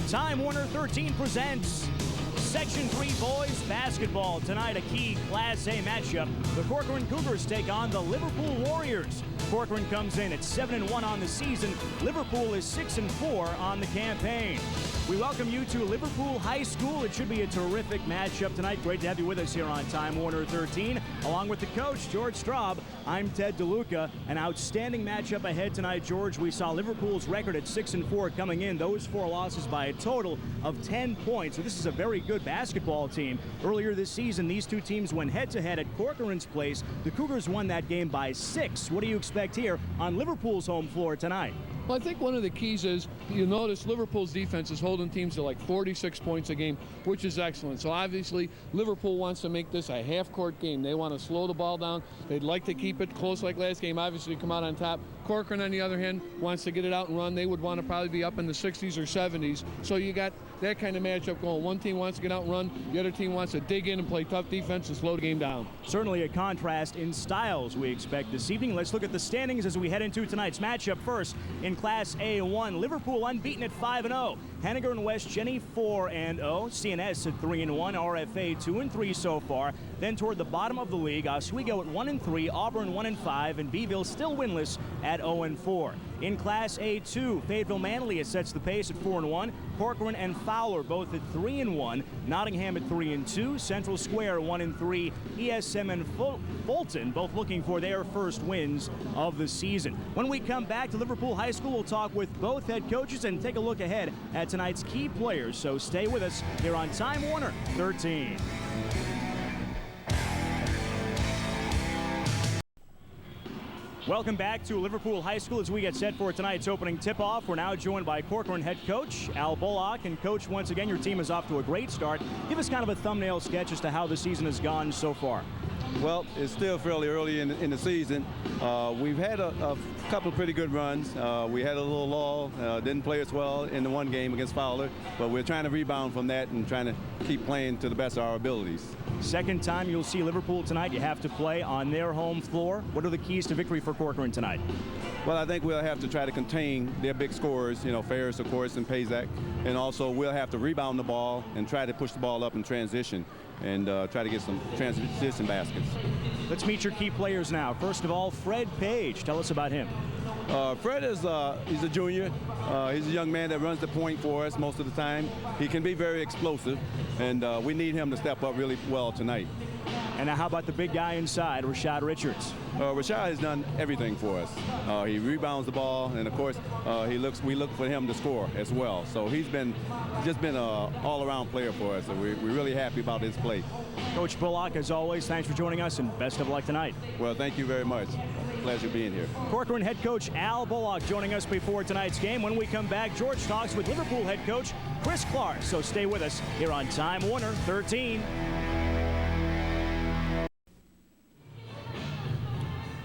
Time Warner 13 presents Section 3 boys basketball. Tonight, a key Class A matchup. The Corcoran Cougars take on the Liverpool Warriors. Corcoran comes in at 7-1 on the season. Liverpool is 6-4 on the campaign. We welcome you to Liverpool High School. It should be a terrific matchup tonight. Great to have you with us here on Time Warner 13. Along with the coach, George Straub, I'm Ted DeLuca. An outstanding matchup ahead tonight, George. We saw Liverpool's record at 6-4 coming in. Those 4 losses by a total of 10 points. So this is a very good basketball team. Earlier this season, these two teams went head-to-head at Corcoran's place. The Cougars won that game by 6. What do you expect here on Liverpool's home floor tonight? Well, I think one of the keys is, you notice Liverpool's defense is holding teams to like 46 points a game, which is excellent. So obviously, Liverpool wants to make this a half-court game. They want to slow the ball down. They'd like to keep it close like last game, obviously come out on top. Corcoran, on the other hand, wants to get it out and run. They would want to probably be up in the 60s or 70s. So you got that kind of matchup going. One team wants to get out and run. The other team wants to dig in and play tough defense and slow the game down. Certainly a contrast in styles we expect this evening. Let's look at the standings as we head into tonight's matchup. First, in Class A1, Liverpool unbeaten at 5-0. Henniger and West Jenny 4-0. CNS at 3-1. RFA 2-3 so far. Then toward the bottom of the league, Oswego at 1-3. Auburn 1-5. And Beeville still winless at 0-4. In Class A2, Fayetteville Manley sets the pace at 4-1. Corcoran and Fowler both at 3-1. Nottingham at 3-2. Central Square 1-3. ESM and Fulton both looking for their first wins of the season. When we come back to Liverpool High School, we'll talk with both head coaches and take a look ahead at tonight's key players. So stay with us here on Time Warner 13. Welcome back to Liverpool High School as we get set for tonight's opening tip-off. We're now joined by Corcoran head coach Al Bullock. And coach, once again, your team is off to a great start. Give us kind of a thumbnail sketch as to how the season has gone so far. Well, it's still fairly early in the season. We've had a couple of pretty good runs. We had a little lull, didn't play as well in the one game against Fowler, but we're trying to rebound from that and trying to keep playing to the best of our abilities. Second time you'll see Liverpool tonight. You have to play on their home floor. What are the keys to victory for Corcoran tonight? Well, I think we'll have to try to contain their big scorers, you know, Ferris, of course, and Pazak. And also we'll have to rebound the ball and try to push the ball up in transition and try to get some transition baskets. Let's meet your key players now. First of all, Fred Page. Tell us about him. Fred is he's a junior. He's a young man that runs the point for us most of the time. He can be very explosive, and we need him to step up really well tonight. And now how about the big guy inside, Rashad Richards? Rashad has done everything for us. He rebounds the ball, and of course, we look for him to score as well. So he's just been an all-around player for us. So we're really happy about his play. Coach Bullock, as always, thanks for joining us, and best of luck tonight. Well, thank you very much. Pleasure being here. Corcoran head coach Al Bullock joining us before tonight's game. When we come back, George talks with Liverpool head coach Chris Clark. So stay with us here on Time Warner 13.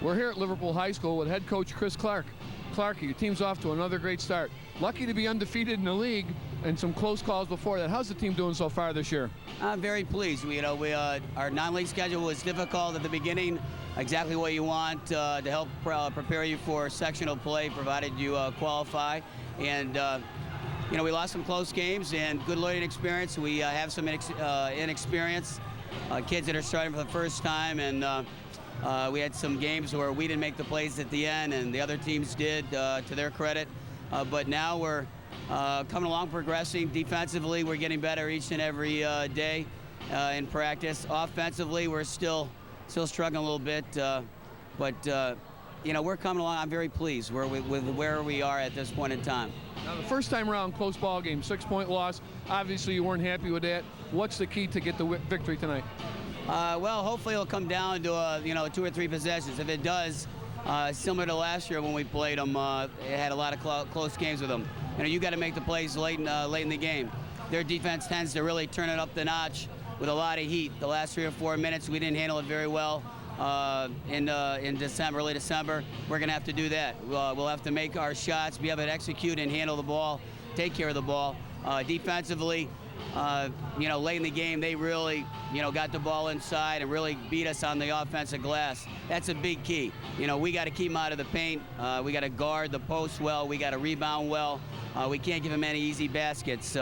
We're here at Liverpool High School with head coach Chris Clark. Clark, your team's off to another great start. Lucky to be undefeated in the league and some close calls before that. How's the team doing so far this year? I'm very pleased. Our non-league schedule was difficult at the beginning. Exactly what you want to help prepare you for sectional play, provided you qualify. And we lost some close games and good learning experience. We have some inexperience, kids that are starting for the first time, and we had some games where we didn't make the plays at the end, and the other teams did, to their credit. But now we're coming along, progressing. Defensively, we're getting better each and every day in practice. Offensively, we're still struggling a little bit, but we're coming along. I'm very pleased with where we are at this point in time. Now, the first time around, close ball game, 6-point loss. Obviously, you weren't happy with that. What's the key to get the victory tonight? Well, hopefully it'll come down to 2 or 3 possessions. If it does, similar to last year when we played them, it had a lot of close games with them. You got to make the plays late in the game. Their defense tends to really turn it up the notch with a lot of heat. The last 3 or 4 minutes, we didn't handle it very well in December, early December. We're going to have to do that. We'll have to make our shots, be able to execute and handle the ball, take care of the ball. Defensively, you know, late in the game, they really, you know, got the ball inside and really beat us on the offensive glass. That's a big key. You know, we got to keep them out of the paint. We got to guard the post well. We got to rebound well. We can't give them any easy baskets.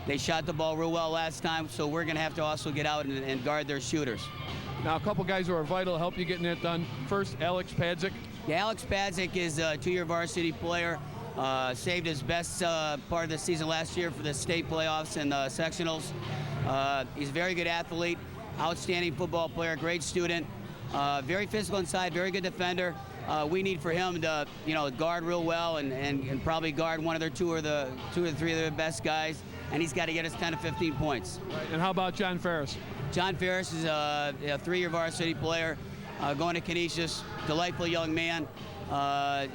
They shot the ball real well last time, so we're going to have to also get out and guard their shooters. Now, a couple guys who are vital to help you getting that done. First, Alex Padzik. Yeah, Alex Padzik is a two-year varsity player. Saved his best part of the season last year for the state playoffs and sectionals. He's a very good athlete, outstanding football player, great student, very physical inside, very good defender. We need for him to, you know, guard real well and probably guard one of their two or three of their best guys. And he's got to get us 10 to 15 points. Right. And how about Jon Ferris? Jon Ferris is a three-year varsity player, going to Canisius, delightful young man.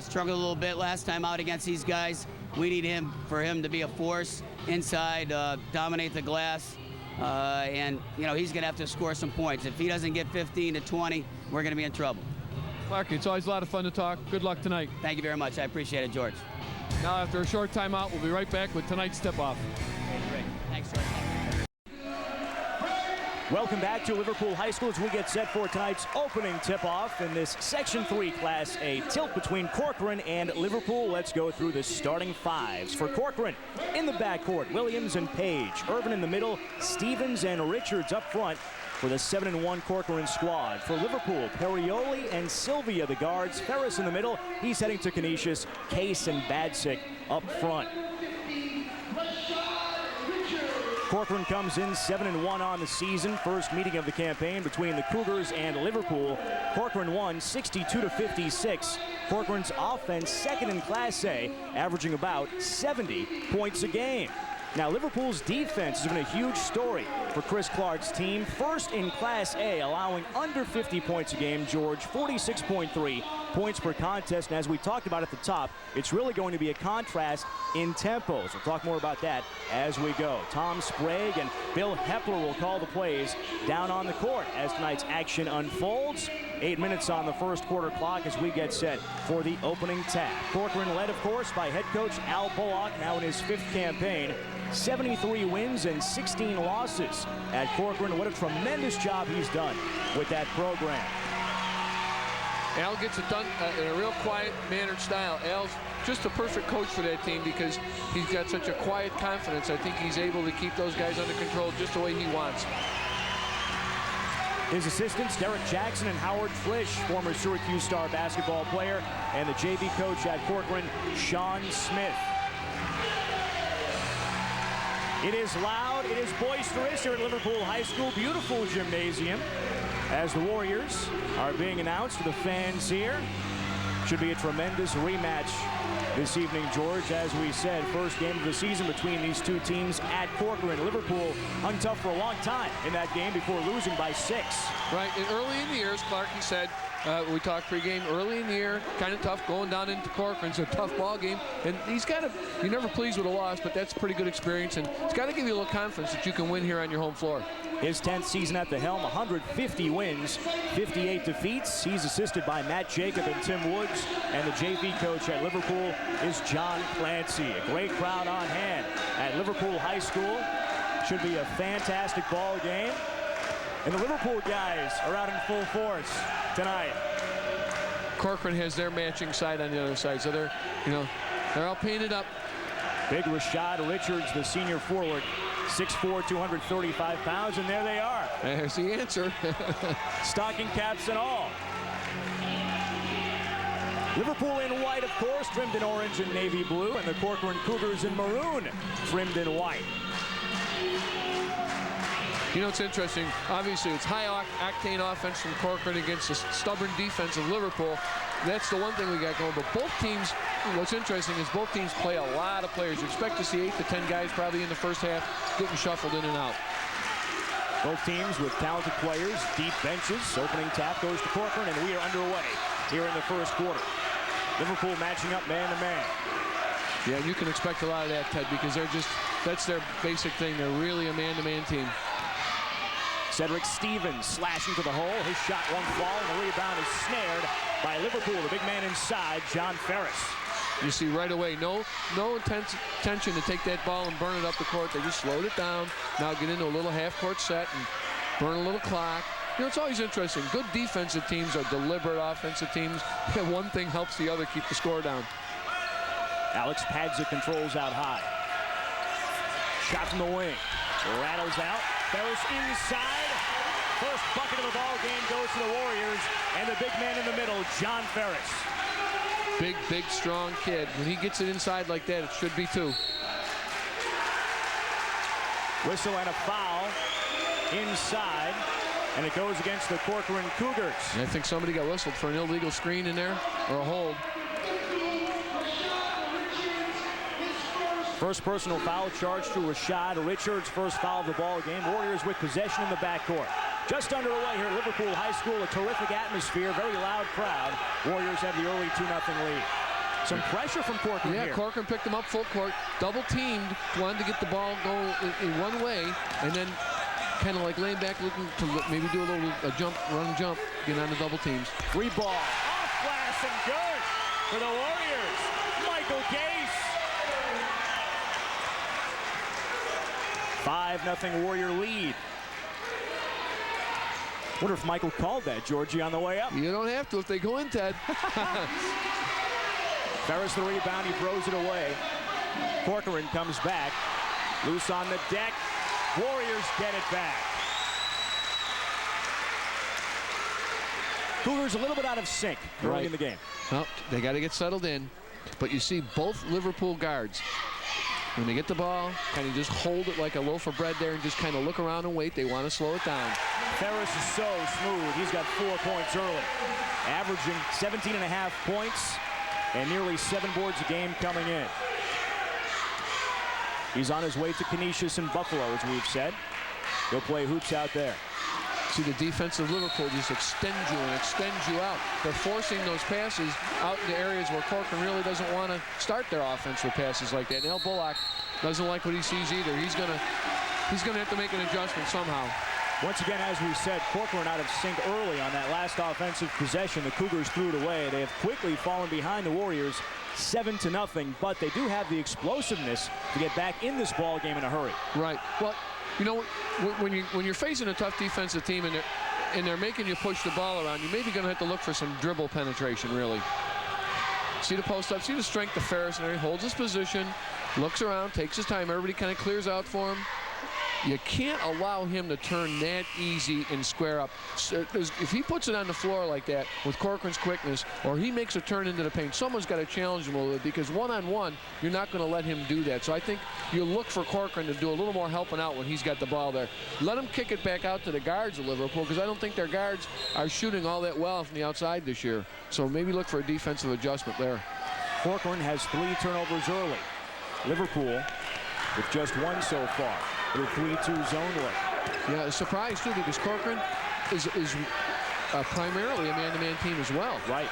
Struggled a little bit last time out against these guys. We need for him to be a force inside, dominate the glass, and you know he's going to have to score some points. If he doesn't get 15 to 20, we're going to be in trouble. Clark, it's always a lot of fun to talk. Good luck tonight. Thank you very much. I appreciate it, George. Now, after a short timeout, we'll be right back with tonight's tip-off. Great. Thanks, George. Welcome back to Liverpool High School as we get set for tonight's opening tip-off in this Section 3 Class A tilt between Corcoran and Liverpool. Let's go through the starting fives. For Corcoran, in the backcourt, Williams and Page. Irvin in the middle, Stevens and Richards up front for the 7-1 Corcoran squad. For Liverpool, Perioli and Sylvia, the guards. Ferris in the middle. He's heading to Canisius. Case and Badsick up front. Corcoran comes in 7-1 on the season. First meeting of the campaign between the Cougars and Liverpool. Corcoran won 62-56. Corcoran's offense second in Class A, averaging about 70 points a game. Now, Liverpool's defense has been a huge story for Chris Clark's team. First in Class A, allowing under 50 points a game, George, 46.3 points per contest. And as we talked about at the top, it's really going to be a contrast in tempos. We'll talk more about that as we go. Tom Sprague and Bill Hepler will call the plays down on the court as tonight's action unfolds. 8 minutes on the first quarter clock as we get set for the opening tap. Corcoran led, of course, by head coach Al Bullock, now in his 5th campaign. 73 wins and 16 losses at Corcoran. What a tremendous job he's done with that program. Al gets it done in a real quiet, mannered style. Al's just a perfect coach for that team because he's got such a quiet confidence. I think he's able to keep those guys under control just the way he wants. His assistants, Derek Jackson and Howard Frisch, former Syracuse star basketball player, and the JV coach at Corcoran, Sean Smith. It is loud, it is boisterous here at Liverpool High School. Beautiful gymnasium as the Warriors are being announced to the fans here. Should be a tremendous rematch this evening, George. As we said, first game of the season between these two teams at Corcoran. Liverpool hung tough for a long time in that game before losing by 6. Right, and early in the year, as Clarky said, we talked pregame, early in the year, kind of tough going down into Corcoran. It's a tough ball game, and you're never pleased with a loss, but that's a pretty good experience, and it's got to give you a little confidence that you can win here on your home floor. His 10th season at the helm, 150 wins, 58 defeats. He's assisted by Matt Jacob and Tim Woods, and the JV coach at Liverpool is John Clancy. A great crowd on hand at Liverpool High School. Should be a fantastic ball game. And the Liverpool guys are out in full force tonight. Corcoran has their matching side on the other side, so they're all painted up. Big Rashad Richards, the senior forward, 6'4", 235 pounds, and there they are. There's the answer. Stocking caps and all. Liverpool in white, of course, trimmed in orange and navy blue, and the Corcoran Cougars in maroon, trimmed in white. You know, it's interesting. Obviously, it's high-octane offense from Corcoran against the stubborn defense of Liverpool. That's the one thing we got going. But both teams, what's interesting is both teams play a lot of players. You expect to see 8 to 10 guys probably in the first half getting shuffled in and out. Both teams with talented players, deep benches. Opening tap goes to Corcoran, and we are underway here in the first quarter. Liverpool matching up man-to-man. Yeah, you can expect a lot of that, Ted, because that's their basic thing. They're really a man-to-man team. Cedric Stevens slashing to the hole. His shot won't fall, and the rebound is snared by Liverpool. The big man inside, Jon Ferris. You see right away, no intention to take that ball and burn it up the court. They just slowed it down. Now get into a little half-court set and burn a little clock. You know, it's always interesting. Good defensive teams are deliberate offensive teams. And one thing helps the other keep the score down. Alex Padzik controls out high. Shot from the wing. Rattles out. Ferris inside. First bucket of the ball game goes to the Warriors. And the big man in the middle, Jon Ferris. Big, strong kid. When he gets it inside like that, it should be 2. Whistle and a foul inside. And it goes against the Corcoran Cougars. And I think somebody got whistled for an illegal screen in there, or a hold. First personal foul charged to Rashad Richards. First foul of the ball game. Warriors with possession in the backcourt. Just underway here at Liverpool High School. A terrific atmosphere, very loud crowd. Warriors have the early 2-0 lead. Some pressure from Corcoran here. Yeah, Corcoran picked them up full court, double teamed, wanted to get the ball go in one way, and then kind of like laying back, looking to maybe do a little jump, run jump, get on the double teams. Free ball, off glass and good for the Warriors. Michael Gase. 5-0 Warrior lead. Wonder if Michael called that, Georgie, on the way up. You don't have to if they go in, Ted. Ferris the rebound, he throws it away. Corcoran comes back, loose on the deck. Warriors get it back. Cougars a little bit out of sync early in the game. Well, they got to get settled in. But you see both Liverpool guards, when they get the ball, kind of just hold it like a loaf of bread there and just kind of look around and wait. They want to slow it down. Ferris is so smooth. He's got 4 points early, averaging 17.5 points and nearly 7 boards a game coming in. He's on his way to Canisius and Buffalo, as we've said. He'll play hoops out there. See, the defense of Liverpool just extends you and extends you out. They're forcing those passes out into areas where Corcoran really doesn't want to start their offense with passes like that. And El Bullock doesn't like what he sees either. He's gonna have to make an adjustment somehow. Once again, as we said, Corcoran out of sync early on that last offensive possession. The Cougars threw it away. They have quickly fallen behind the Warriors 7-0, but they do have the explosiveness to get back in this ball game in a hurry. Right. Well, you know, when you're facing a tough defensive team and they're making you push the ball around, you may be going to have to look for some dribble penetration, really. See the post up, see the strength of Ferris, and he holds his position, looks around, takes his time. Everybody kind of clears out for him. You can't allow him to turn that easy and square up. If he puts it on the floor like that with Corcoran's quickness, or he makes a turn into the paint, someone's got to challenge him a little bit, because one-on-one, you're not going to let him do that. So I think you look for Corcoran to do a little more helping out when he's got the ball there. Let him kick it back out to the guards of Liverpool, because I don't think their guards are shooting all that well from the outside this year. So maybe look for a defensive adjustment there. Corcoran has 3 turnovers early. Liverpool with just 1 so far. With 3-2 zone look. Yeah, a surprise too, because Corcoran is primarily a man-to-man team as well. Right.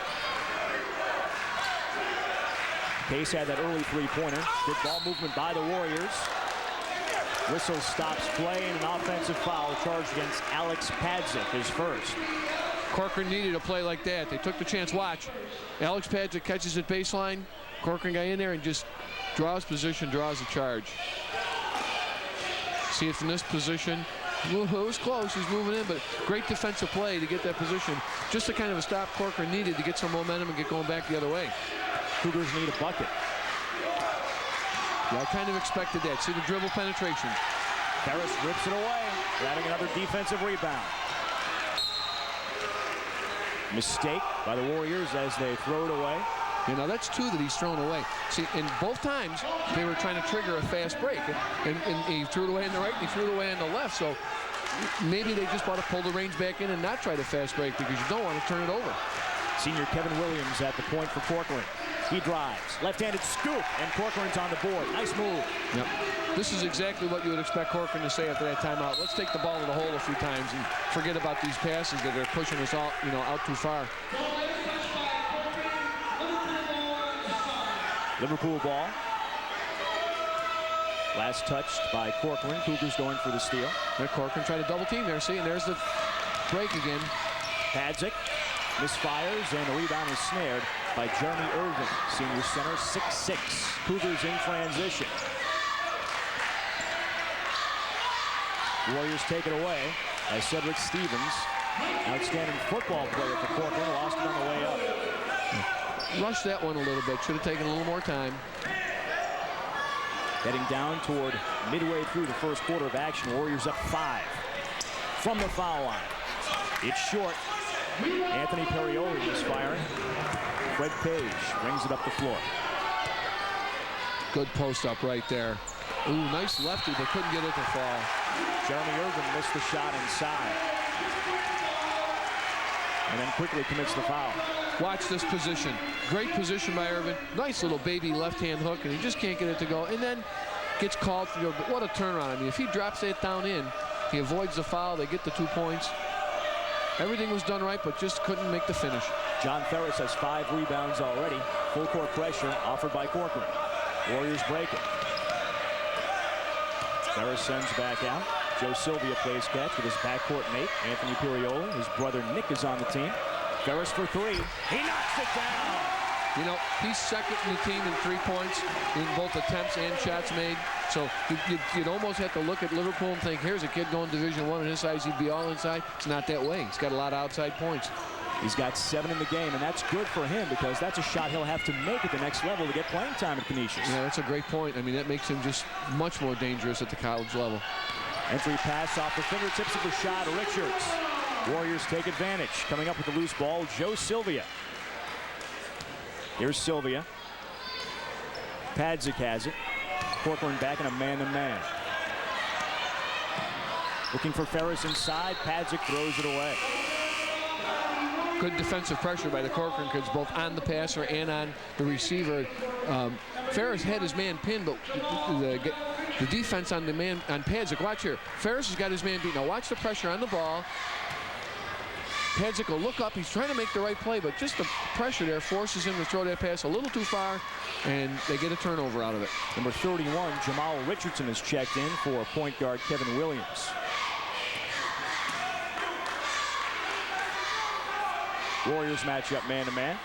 Case had that early 3-pointer. Good ball movement by the Warriors. Whistle stops play, and an offensive foul charged against Alex Padzik, his first. Corcoran needed a play like that. They took the chance. Watch. Alex Padzik catches it baseline. Corcoran got in there and just draws position, draws the charge. See it from this position. It was close. He's moving in, but great defensive play to get that position. Just the kind of a stop Corcoran needed to get some momentum and get going back the other way. Cougars need a bucket. Yeah, I kind of expected that. See the dribble penetration. Ferris rips it away, grabbing another defensive rebound. Mistake by the Warriors as they throw it away. You know, that's 2 that he's thrown away. See, and both times they were trying to trigger a fast break. And he threw it away on the right, and he threw it away on the left. So maybe they just want to pull the reins back in and not try to fast break, because you don't want to turn it over. Senior Kevin Williams at the point for Corcoran. He drives, left-handed scoop, and Corcoran's on the board. Nice move. Yep. This is exactly what you would expect Corcoran to say after that timeout. Let's take the ball to the hole a few times and forget about these passes that are pushing us out, out too far. Liverpool ball. Last touched by Corcoran. Cougars going for the steal. There, Corcoran tried to double team there. See, and there's the break again. Padzik misfires, and the rebound is snared by Jeremy Irvin, senior center, 6'6". Cougars in transition. Warriors take it away as Cedric Stevens, outstanding football player for Corcoran, lost it on the way up. Rushed that one a little bit. Should have taken a little more time. Heading down toward midway through the first quarter of action. Warriors up 5 from the foul line. It's short. Anthony Perrioli is firing. Fred Page brings it up the floor. Good post up right there. Ooh, nice lefty, but couldn't get it to fall. Jeremy Irvin missed the shot inside. And then quickly commits the foul. Watch this position. Great position by Irvin. Nice little baby left-hand hook, and he just can't get it to go. And then gets called for, but what a turnaround. I mean, if he drops it down in, he avoids the foul, they get the 2 points. Everything was done right, but just couldn't make the finish. Jon Ferris has 5 rebounds already. Full court pressure offered by Corcoran. Warriors break it. Ferris sends back out. Joe Sylvia plays catch with his backcourt mate, Anthony Perrioli. His brother Nick is on the team. Ferris for 3. He knocks it down. You know, he's second in the team in 3 points in both attempts and shots made. So you'd almost have to look at Liverpool and think, here's a kid going Division I, and his size, he'd be all inside. It's not that way. He's got a lot of outside points. He's got 7 in the game, and that's good for him because that's a shot he'll have to make at the next level to get playing time at Canisius. Yeah, that's a great point. I mean, that makes him just much more dangerous at the college level. Entry pass off the fingertips of the shot, Richards. Warriors take advantage. Coming up with the loose ball, Joe Sylvia. Here's Sylvia. Padzik has it. Corcoran back in a man-to-man. Looking for Ferris inside. Padzik throws it away. Good defensive pressure by the Corcoran kids, both on the passer and on the receiver. Ferris had his man pinned, but the defense on the man on Padzik. Watch here. Ferris has got his man beat. Now watch the pressure on the ball. Padzik will look up. He's trying to make the right play, but just the pressure there forces him to throw that pass a little too far, and they get a turnover out of it. Number 31, Jamal Richardson, is checked in for point guard Kevin Williams. Warriors match up man-to-man.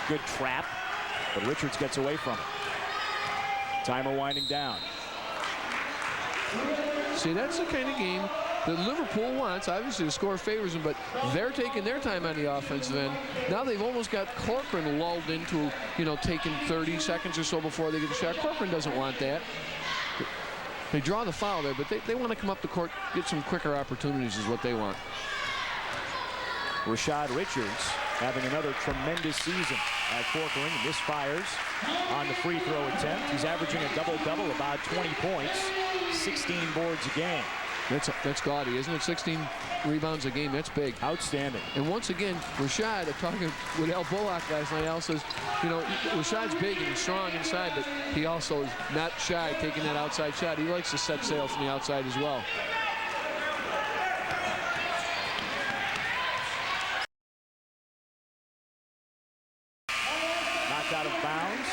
Good trap, but Richards gets away from it. Timer winding down. See, that's the kind of game that Liverpool wants. Obviously, the score favors them, but they're taking their time on the offensive end. Now they've almost got Corcoran lulled into, taking 30 seconds or so before they get the shot. Corcoran doesn't want that. They draw the foul there, but they want to come up the court, get some quicker opportunities is what they want. Rashad Richards having another tremendous season at Corcoran. Misfires on the free throw attempt. He's averaging a double-double, about 20 points, 16 boards a game. That's gaudy, isn't it? 16 rebounds a game. That's big. Outstanding. And once again, Rashad, talking with Al Bullock last night, Al says, Rashad's big and he's strong inside, but he also is not shy taking that outside shot. He likes to set sail from the outside as well. Knocked out of bounds.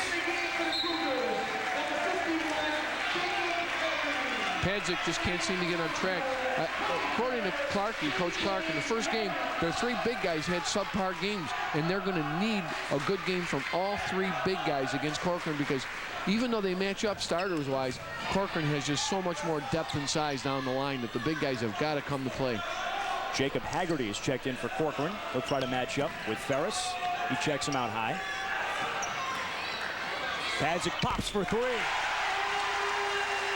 Padzik just can't seem to get on track. According to Coach Clark, in the first game, their 3 big guys had subpar games, and they're going to need a good game from all 3 big guys against Corcoran because even though they match up starters-wise, Corcoran has just so much more depth and size down the line that the big guys have got to come to play. Jacob Haggerty is checked in for Corcoran. He'll try to match up with Ferris. He checks him out high. Padzik pops for 3.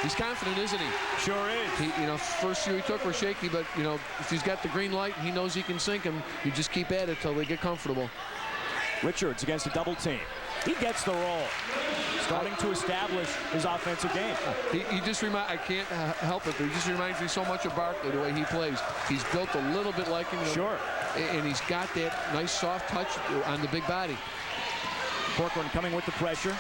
He's confident, isn't he? Sure is. First few he took were shaky, but, if he's got the green light, he knows he can sink him. You just keep at it till they get comfortable. Richards against a double team. He gets the roll. Starting to establish his offensive game. He just I can't help it, but he just reminds me so much of Barkley, the way he plays. He's built a little bit like him. Sure. And he's got that nice soft touch on the big body. Corcoran coming with the pressure.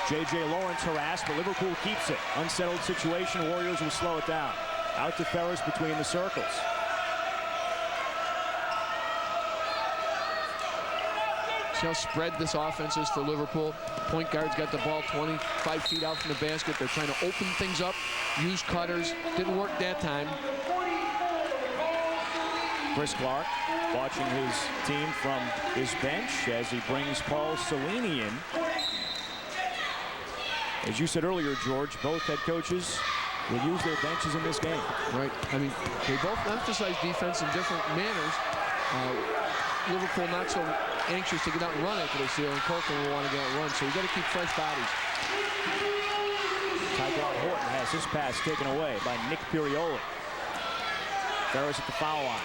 J.J. Lawrence harassed, but Liverpool keeps it. Unsettled situation. Warriors will slow it down. Out to Ferris between the circles. See how spread this offense is for Liverpool. Point guard's got the ball 25 feet out from the basket. They're trying to open things up, use cutters. Didn't work that time. Chris Clark watching his team from his bench as he brings Paul Cellini in. As you said earlier, George, both head coaches will use their benches in this game. Right. I mean, they both emphasize defense in different manners. Liverpool not so anxious to get out and run after they steal, and Corcoran will want to get out and run, so you got to keep fresh bodies. Tyquan Horton has his pass taken away by Nick Pirioli. Ferris at the foul line.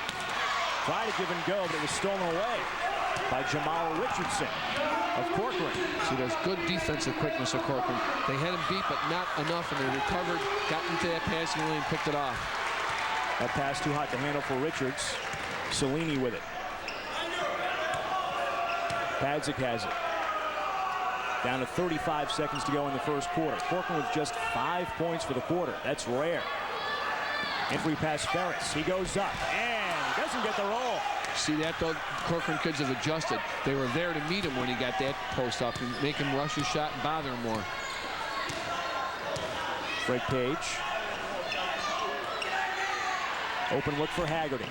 Tried to give and go, but it was stolen away by Jamal Richardson of Corcoran. See, there's good defensive quickness of Corcoran. They had him beat, but not enough, and they recovered, got into that passing lane, picked it off. That pass too hot to handle for Richards. Cellini with it. Padzik has it. Down to 35 seconds to go in the first quarter. Corcoran with just 5 points for the quarter. That's rare. Entry pass Ferris. He goes up and he doesn't get the roll. See that, though? Corcoran kids have adjusted. They were there to meet him when he got that post up and make him rush his shot and bother him more. Frank Page. Open look for Haggerty.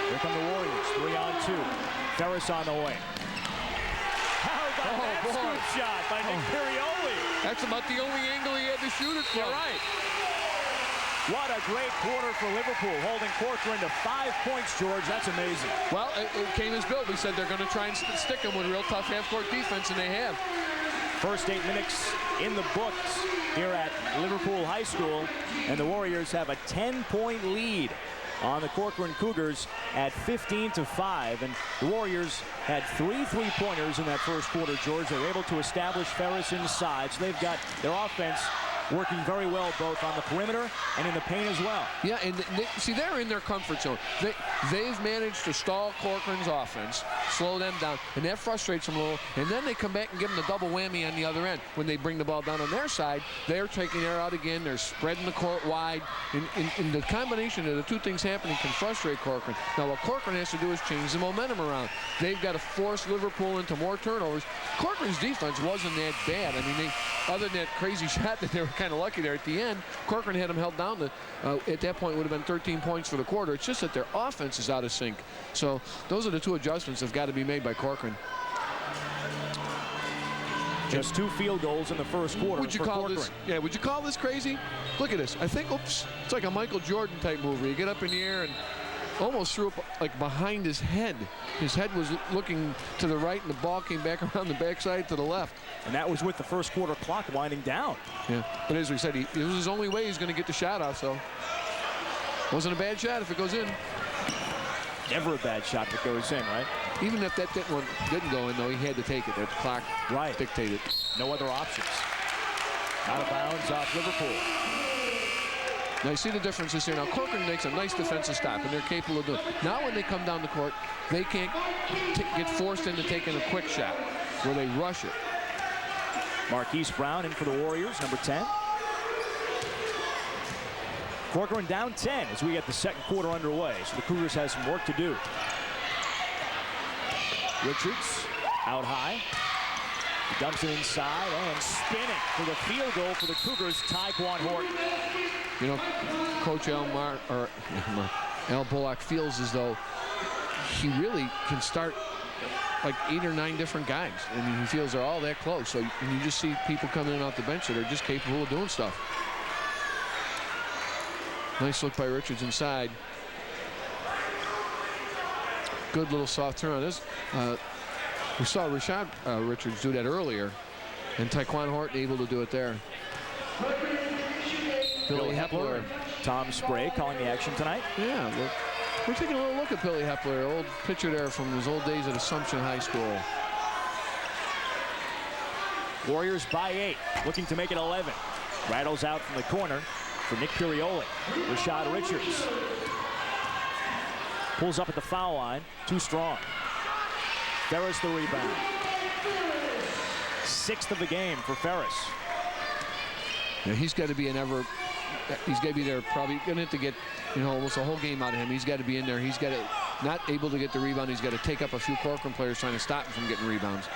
Here come the Warriors. 3-on-2. Ferris on the way. How about that scoop shot by Nick Pirioli? That's about the only angle he had to shoot it from. You're right. What a great quarter for Liverpool, holding Corcoran to 5 points, George. That's amazing. Well, it came as built. We said they're going to try and stick him with real tough half-court defense, and they have. First 8 minutes in the books here at Liverpool High School, and the Warriors have a 10-point lead on the Corcoran Cougars at 15-5, and the Warriors had 3 three-pointers in that first quarter, George. They were able to establish Ferris inside, so they've got their offense working very well both on the perimeter and in the paint as well. Yeah, and see, they're in their comfort zone. They've managed to stall Corcoran's offense, slow them down, and that frustrates them a little. And then they come back and give them the double whammy on the other end. When they bring the ball down on their side, they're taking air out again. They're spreading the court wide. And the combination of the two things happening can frustrate Corcoran. Now, what Corcoran has to do is change the momentum around. They've got to force Liverpool into more turnovers. Corcoran's defense wasn't that bad. I mean, other than that crazy shot that they were kind of lucky there at the end, Corcoran had them held down to, at that point, would have been 13 points for the quarter. It's just that their offense is out of sync. So those are the two adjustments that have got to be made by Corcoran. Just 2 field goals in the first quarter. Would you call this? Yeah, would you call this crazy? Look at this. I think, oops, it's like a Michael Jordan type move where you get up in the air and almost threw up like behind his head. His head was looking to the right, and the ball came back around the backside to the left. And that was with the first quarter clock winding down. Yeah, but as we said, it was his only way he's going to get the shot off, so wasn't a bad shot if it goes in. Never a bad shot if it goes in, right? Even if that one didn't go in, though, he had to take it. The clock dictated. No other options. Out of bounds off Liverpool. Now, you see the differences here. Now, Corcoran makes a nice defensive stop, and they're capable of doing it. Now, when they come down the court, they can't get forced into taking a quick shot where they rush it. Marquise Brown in for the Warriors, number 10. Corcoran down 10 as we get the second quarter underway, so the Cougars have some work to do. Richards out high. He dumps it inside and spinning for the field goal for the Cougars, Tyquan Horton. You know, Coach Al Bullock feels as though he really can start like 8 or 9 different guys. And he feels they're all that close. So you just see people coming in off the bench that are just capable of doing stuff. Nice look by Richards inside. Good little soft turn on this. We saw Rashad Richards do that earlier, and Tyquan Horton able to do it there. Billy Hepler. Tom Sprague calling the action tonight. Yeah, we're taking a little look at Billy Hepler, old pitcher there from his old days at Assumption High School. Warriors by 8, looking to make it 11. Rattles out from the corner for Nick Pirioli. Rashad Richards pulls up at the foul line, too strong. Ferris the rebound. 6th of the game for Ferris. Yeah, he's got to be he's got to be there, probably going to have to get, you know, almost a whole game out of him. He's got to be in there. He's got to, not able to get the rebound. He's got to take up a few Corcoran players trying to stop him from getting rebounds.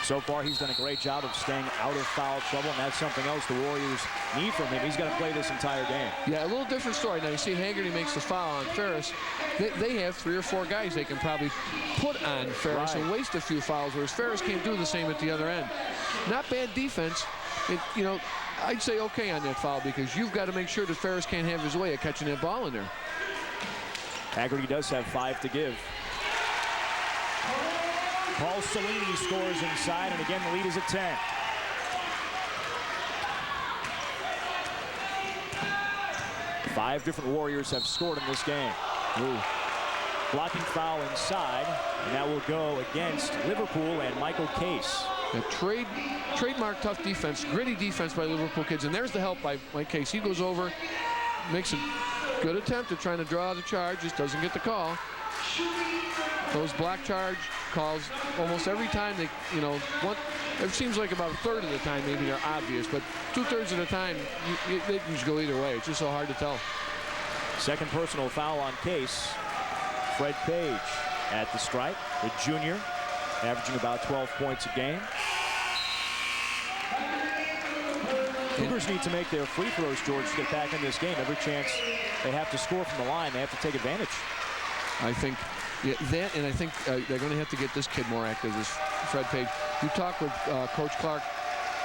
So far, he's done a great job of staying out of foul trouble, and that's something else the Warriors need from him. He's got to play this entire game. Yeah, a little different story. Now, you see Haggerty makes the foul on Ferris. They have 3 or 4 guys they can probably put on Ferris and waste a few fouls, whereas Ferris can't do the same at the other end. Not bad defense. You know, I'd say okay on that foul because you've got to make sure that Ferris can't have his way of catching that ball in there. Haggerty does have 5 to give. Paul Cellini scores inside, and again, the lead is at 10. Five different Warriors have scored in this game. Ooh. Blocking foul inside, and that will go against Liverpool and Michael Case. A trademark tough defense, gritty defense by Liverpool kids, and there's the help by Mike Case. He goes over, makes a good attempt at trying to draw the charge, just doesn't get the call. Those block charge calls almost every time they, you know, it seems like about a third of the time maybe they're obvious, but 2/3 of the time they can just go either way. It's just so hard to tell. Second personal foul on Case. Fred Page at the stripe, the junior, averaging about 12 points a game. Cougars need to make their free throws, George, to get back in this game. Every chance they have to score from the line, they have to take advantage. I think that, and I think they're going to have to get this kid more active, this Fred Page. You talk with Coach Clark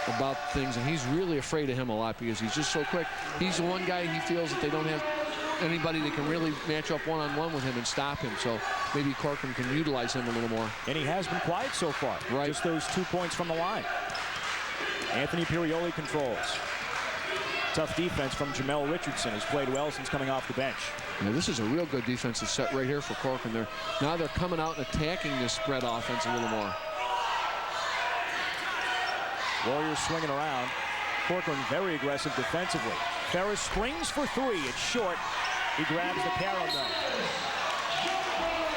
about things, and he's really afraid of him a lot because he's just so quick. He's the one guy he feels that they don't have anybody that can really match up one-on-one with him and stop him. So maybe Corcoran can utilize him a little more. And he has been quiet so far. Right. Just those 2 points from the line. Anthony Pirioli controls. Tough defense from Jamel Richardson, who's played well since coming off the bench. Now, this is a real good defensive set right here for Corcoran. Now they're coming out and attacking this spread offense a little more. Warriors swinging around. Corcoran very aggressive defensively. Ferris springs for 3. It's short. He grabs the carom though.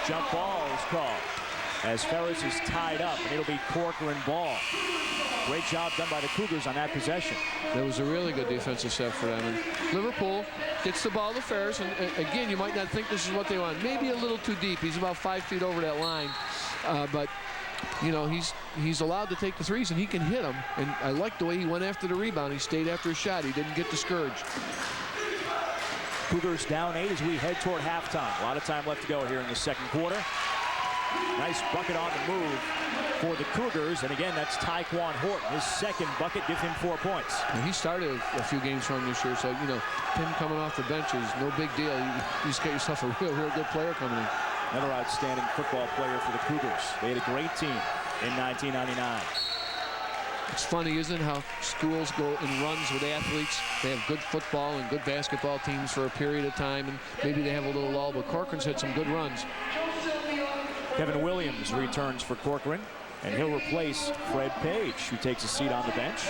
Jump ball is called as Ferris is tied up, and it'll be Corcoran ball. Great job done by the Cougars on that possession. That was a really good defensive set for them. And Liverpool gets the ball to Ferris, and again, you might not think this is what they want. Maybe a little too deep. He's about 5 feet over that line, but you know, he's allowed to take the threes, and he can hit them. And I like the way he went after the rebound. He stayed after his shot. He didn't get discouraged. Cougars down 8 as we head toward halftime. A lot of time left to go here in the second quarter. Nice bucket on the move for the Cougars, and again, that's Tyquan Horton. His second bucket, give him 4 points. And he started a few games for him this year, so you know, him coming off the bench is no big deal. You just get yourself a real good player coming in. Another outstanding football player for the Cougars. They had a great team in 1999. It's funny, isn't it, how schools go in runs with athletes. They have good football and good basketball teams for a period of time, and maybe they have a little lull, but Corcoran's had some good runs. Kevin Williams returns for Corcoran, and he'll replace Fred Page, who takes a seat on the bench.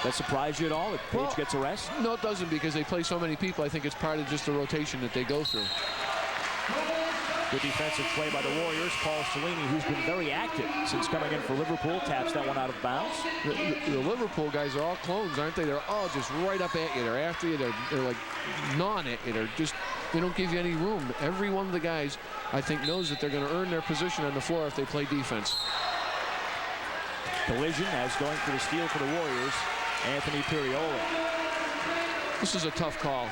That surprise you at all that Page gets a rest? No, it doesn't, because they play so many people. I think it's part of just the rotation that they go through. Good defensive play by the Warriors. Paul Cellini, who's been very active since coming in for Liverpool, taps that one out of bounds. The Liverpool guys are all clones, aren't they? They're all just right up at you. They're after you. They're like gnawing at you. They don't give you any room. Every one of the guys, I think, knows that they're going to earn their position on the floor if they play defense. Collision as going for the steal for the Warriors, Anthony Pirioli. This is a tough call.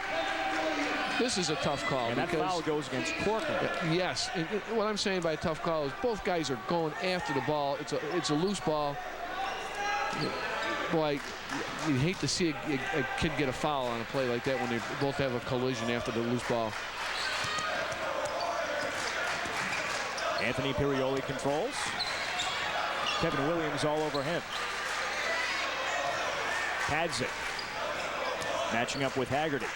This is a tough call. And that foul goes against Corcoran. Yes. And what I'm saying by a tough call is both guys are going after the ball. It's a loose ball. Boy, you hate to see a kid get a foul on a play like that when they both have a collision after the loose ball. Anthony Pirioli controls. Kevin Williams all over him. Padzik matching up with Haggerty.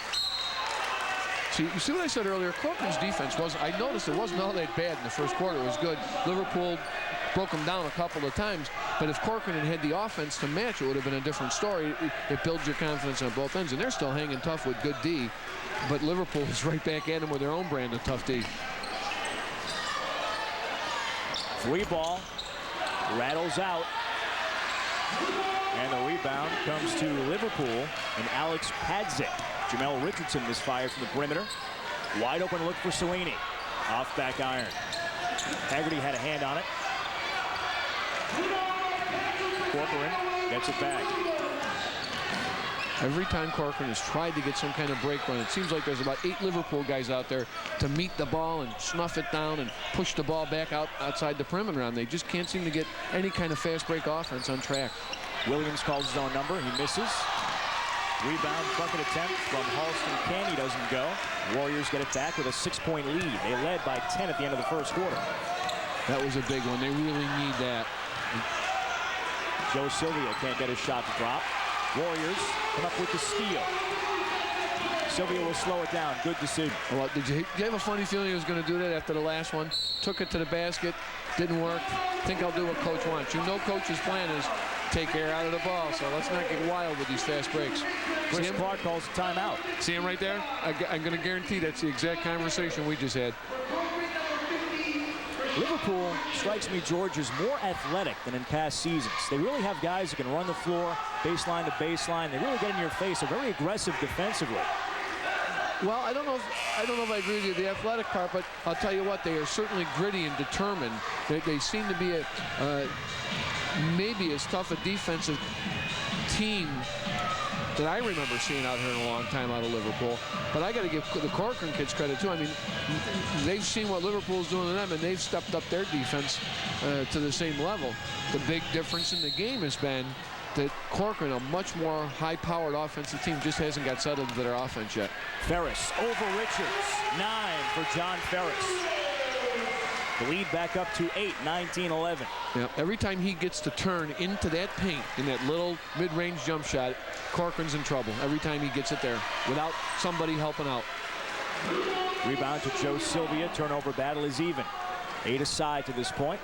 See, you see what I said earlier? Corcoran's defense I noticed it wasn't all that bad in the first quarter. It was good. Liverpool broke them down a couple of times, but if Corcoran had the offense to match, it would have been a different story. It builds your confidence on both ends, and they're still hanging tough with good D, but Liverpool is right back at them with their own brand of tough D. Free ball rattles out, and the rebound comes to Liverpool and Alex Padzik. Jamel Richardson misfires from the perimeter. Wide open look for Cellini. Off back iron. Haggerty had a hand on it. Corcoran gets it back. Every time Corcoran has tried to get some kind of break run, it seems like there's about 8 Liverpool guys out there to meet the ball and snuff it down and push the ball back outside the perimeter. And they just can't seem to get any kind of fast break offense on track. Williams calls his own number. He misses. Rebound bucket attempt from Halston Canny doesn't go. Warriors get it back with a 6-point lead. They led by 10 at the end of the first quarter. That was a big one. They really need that. Joe Sylvia can't get his shot to drop. Warriors come up with the steal. Sylvia will slow it down. Good decision. Well, did you have a funny feeling he was going to do that after the last one? Took it to the basket. Didn't work. Think I'll do what coach wants. You know coach's plan is take air out of the ball, so let's not get wild with these fast breaks. Chris Clark calls a timeout. See him right there? I'm going to guarantee that's the exact conversation we just had. Liverpool strikes me, George, is more athletic than in past seasons. They really have guys who can run the floor, baseline to baseline. They really get in your face. They're very aggressive defensively. Well, I don't know if I agree with you the athletic part, but I'll tell you what, they are certainly gritty and determined. They seem to be maybe as tough a defensive team that I remember seeing out here in a long time out of Liverpool. But I got to give the Corcoran kids credit too. I mean, they've seen what Liverpool's doing to them, and they've stepped up their defense to the same level. The big difference in the game has been that Corcoran, a much more high-powered offensive team, just hasn't got settled to their offense yet. Ferris over Richards. 9 for Jon Ferris. The lead back up to 8, 19-11. Yeah, every time he gets to turn into that paint in that little mid-range jump shot, Corcoran's in trouble. Every time he gets it there without somebody helping out. Rebound to Joe Sylvia. Turnover battle is even. 8 aside to this point.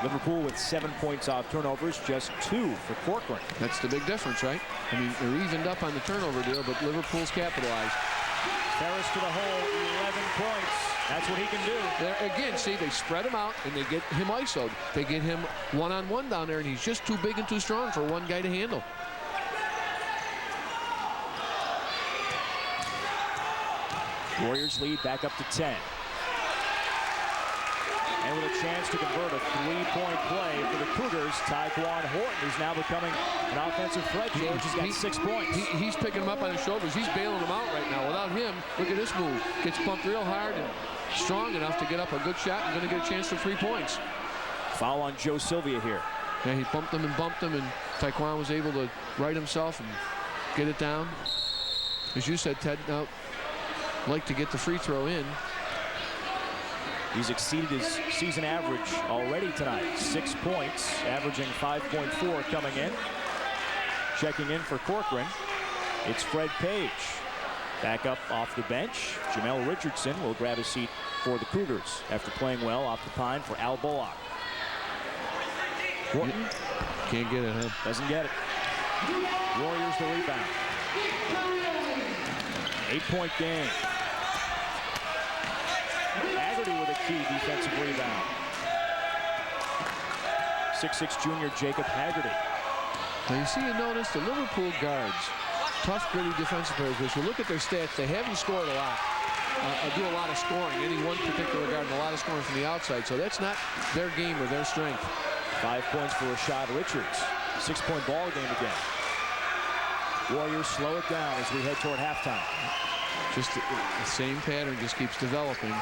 Liverpool with 7 points off turnovers, just 2 for Corcoran. That's the big difference, right? I mean, they're evened up on the turnover deal, but Liverpool's capitalized. Ferris to the hole, 11 points. That's what he can do. There, again, see, they spread him out, and they get him ISO'd. They get him one-on-one down there, and he's just too big and too strong for one guy to handle. Warriors lead back up to 10. And with a chance to convert a 3-point play for the Cougars, Tyquan Horton is now becoming an offensive threat. George has got 6 points. He's picking him up on his shoulders. He's bailing him out right now. Without him, look at this move. Gets bumped real hard and strong enough to get up a good shot and going to get a chance for 3 points. Foul on Joe Sylvia here. Yeah, he bumped him, and Tyquan was able to right himself and get it down. As you said, Ted, now like to get the free throw in. He's exceeded his season average already tonight. 6 points, averaging 5.4 coming in. Checking in for Corcoran, it's Fred Page. Back up off the bench, Jamel Richardson will grab a seat for the Cougars after playing well off the pine for Al Bullock. Horton can't get it, huh? Doesn't get it. Warriors the rebound. 8-point game. Haggerty with a key defensive rebound. 6'6" junior Jacob Haggerty. Now you notice the Liverpool guards, tough, gritty defensive players. But if you look at their stats, they haven't scored a lot. Do a lot of scoring. Any one particular guard, and a lot of scoring from the outside. So that's not their game or their strength. 5 points for Rashad Richards. 6-point ball game again. Warriors slow it down as we head toward halftime. Just the same pattern just keeps developing.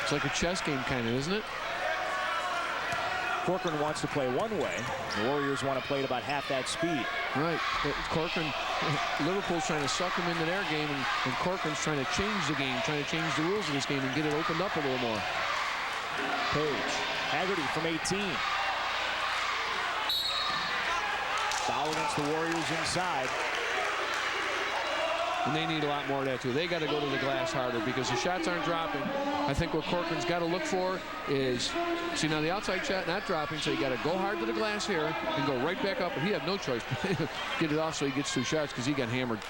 It's like a chess game, kind of, isn't it? Corcoran wants to play one way. The Warriors want to play at about half that speed. Right. Corcoran, Liverpool's trying to suck him into their game, and Corcoran's trying to change the game, trying to change the rules of this game and get it opened up a little more. Page. Haggerty from 18. Foul against the Warriors inside. And they need a lot more of that, too. They got to go to the glass harder because the shots aren't dropping. I think what Corcoran's got to look for is, see, now the outside shot not dropping, so you got to go hard to the glass here and go right back up. But he had no choice. Get it off so he gets 2 shots because he got hammered.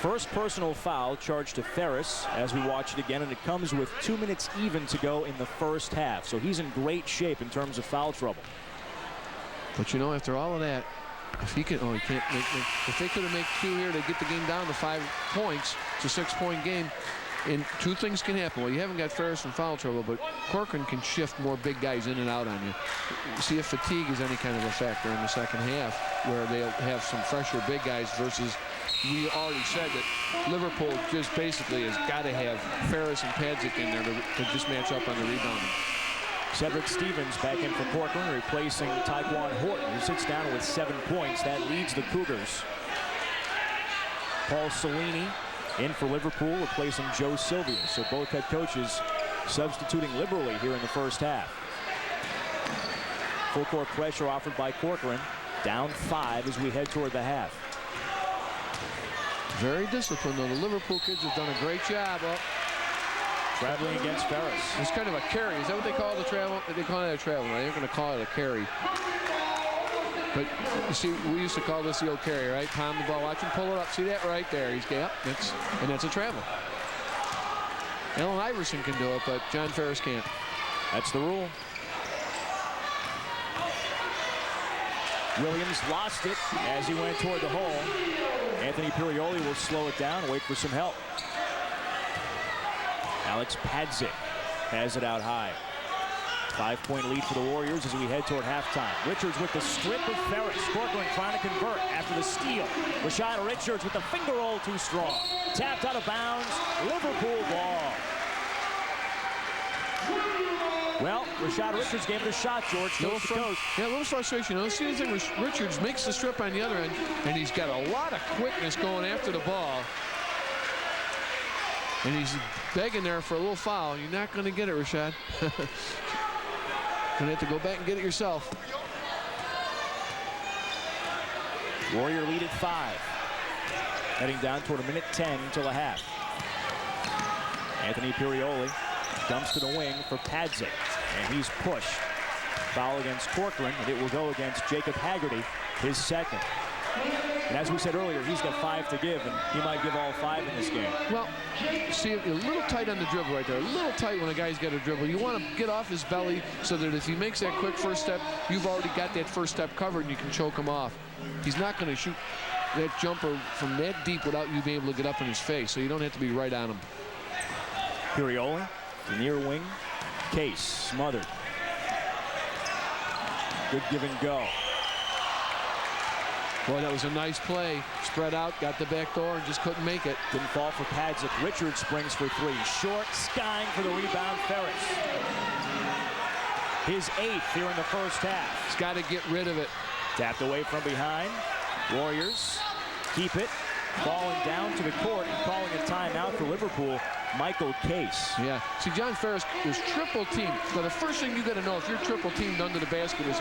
First personal foul charged to Ferris as we watch it again, and it comes with 2 minutes even to go in the first half. So he's in great shape in terms of foul trouble. But, you know, after all of that, if he can, he can't make. If they could have made 2 here to get the game down to 5 points, it's a 6-point game. And two things can happen. Well, you haven't got Ferris in foul trouble, but Corcoran can shift more big guys in and out on you. See if fatigue is any kind of a factor in the second half, where they'll have some fresher big guys versus, we already said that Liverpool just basically has got to have Ferris and Padzik in there to just match up on the rebounding. Cedric Stevens back in for Corcoran, replacing Taekwon Horton, who sits down with 7 points. That leads the Cougars. Paul Cellini in for Liverpool, replacing Joe Sylvia. So both head coaches substituting liberally here in the first half. Full court pressure offered by Corcoran. Down 5 as we head toward the half. Very disciplined, though. The Liverpool kids have done a great job. Traveling against Ferris. It's kind of a carry. Is that what they call the travel? They call it a travel. Right? They're going to call it a carry. But you see, we used to call this the old carry, right? Palm the ball, watch him pull it up. See that right there? He's got, and that's a travel. Allen Iverson can do it, but Jon Ferris can't. That's the rule. Williams lost it as he went toward the hole. Anthony Pirioli will slow it down and wait for some help. Alex Padzik has it out high. 5-point lead for the Warriors as we head toward halftime. Richards with the strip of Ferris. Corcoran trying to convert after the steal. Rashad Richards with the finger roll too strong. Tapped out of bounds. Liverpool ball. Well, Rashad Richards gave it a shot, George. Yeah, a little frustration. You see the thing, Richards makes the strip on the other end, and he's got a lot of quickness going after the ball. And he's begging there for a little foul. You're not going to get it, Rashad. Going to have to go back and get it yourself. Warrior lead at 5. Heading down toward a minute 10 until a half. Anthony Pirioli dumps to the wing for Padzik, and he's pushed. Foul against Corcoran, and it will go against Jacob Haggerty, his second. And as we said earlier, he's got 5 to give, and he might give all 5 in this game. Well, see, a little tight on the dribble right there. A little tight when a guy's got a dribble. You want to get off his belly so that if he makes that quick first step, you've already got that first step covered and you can choke him off. He's not going to shoot that jumper from that deep without you being able to get up in his face, so you don't have to be right on him. Pirioli, the near wing. Case, smothered. Good give and go. Boy, that was a nice play. Spread out, got the back door, and just couldn't make it. Didn't fall for Padzik. Richards springs for 3. Short, skying for the rebound, Ferris. His 8th here in the first half. He's got to get rid of it. Tapped away from behind. Warriors keep it. Falling down to the court and calling a timeout for Liverpool, Michael Case. Yeah. See, Jon Ferris was triple teamed. Now, the first thing you got to know if you're triple teamed under the basket is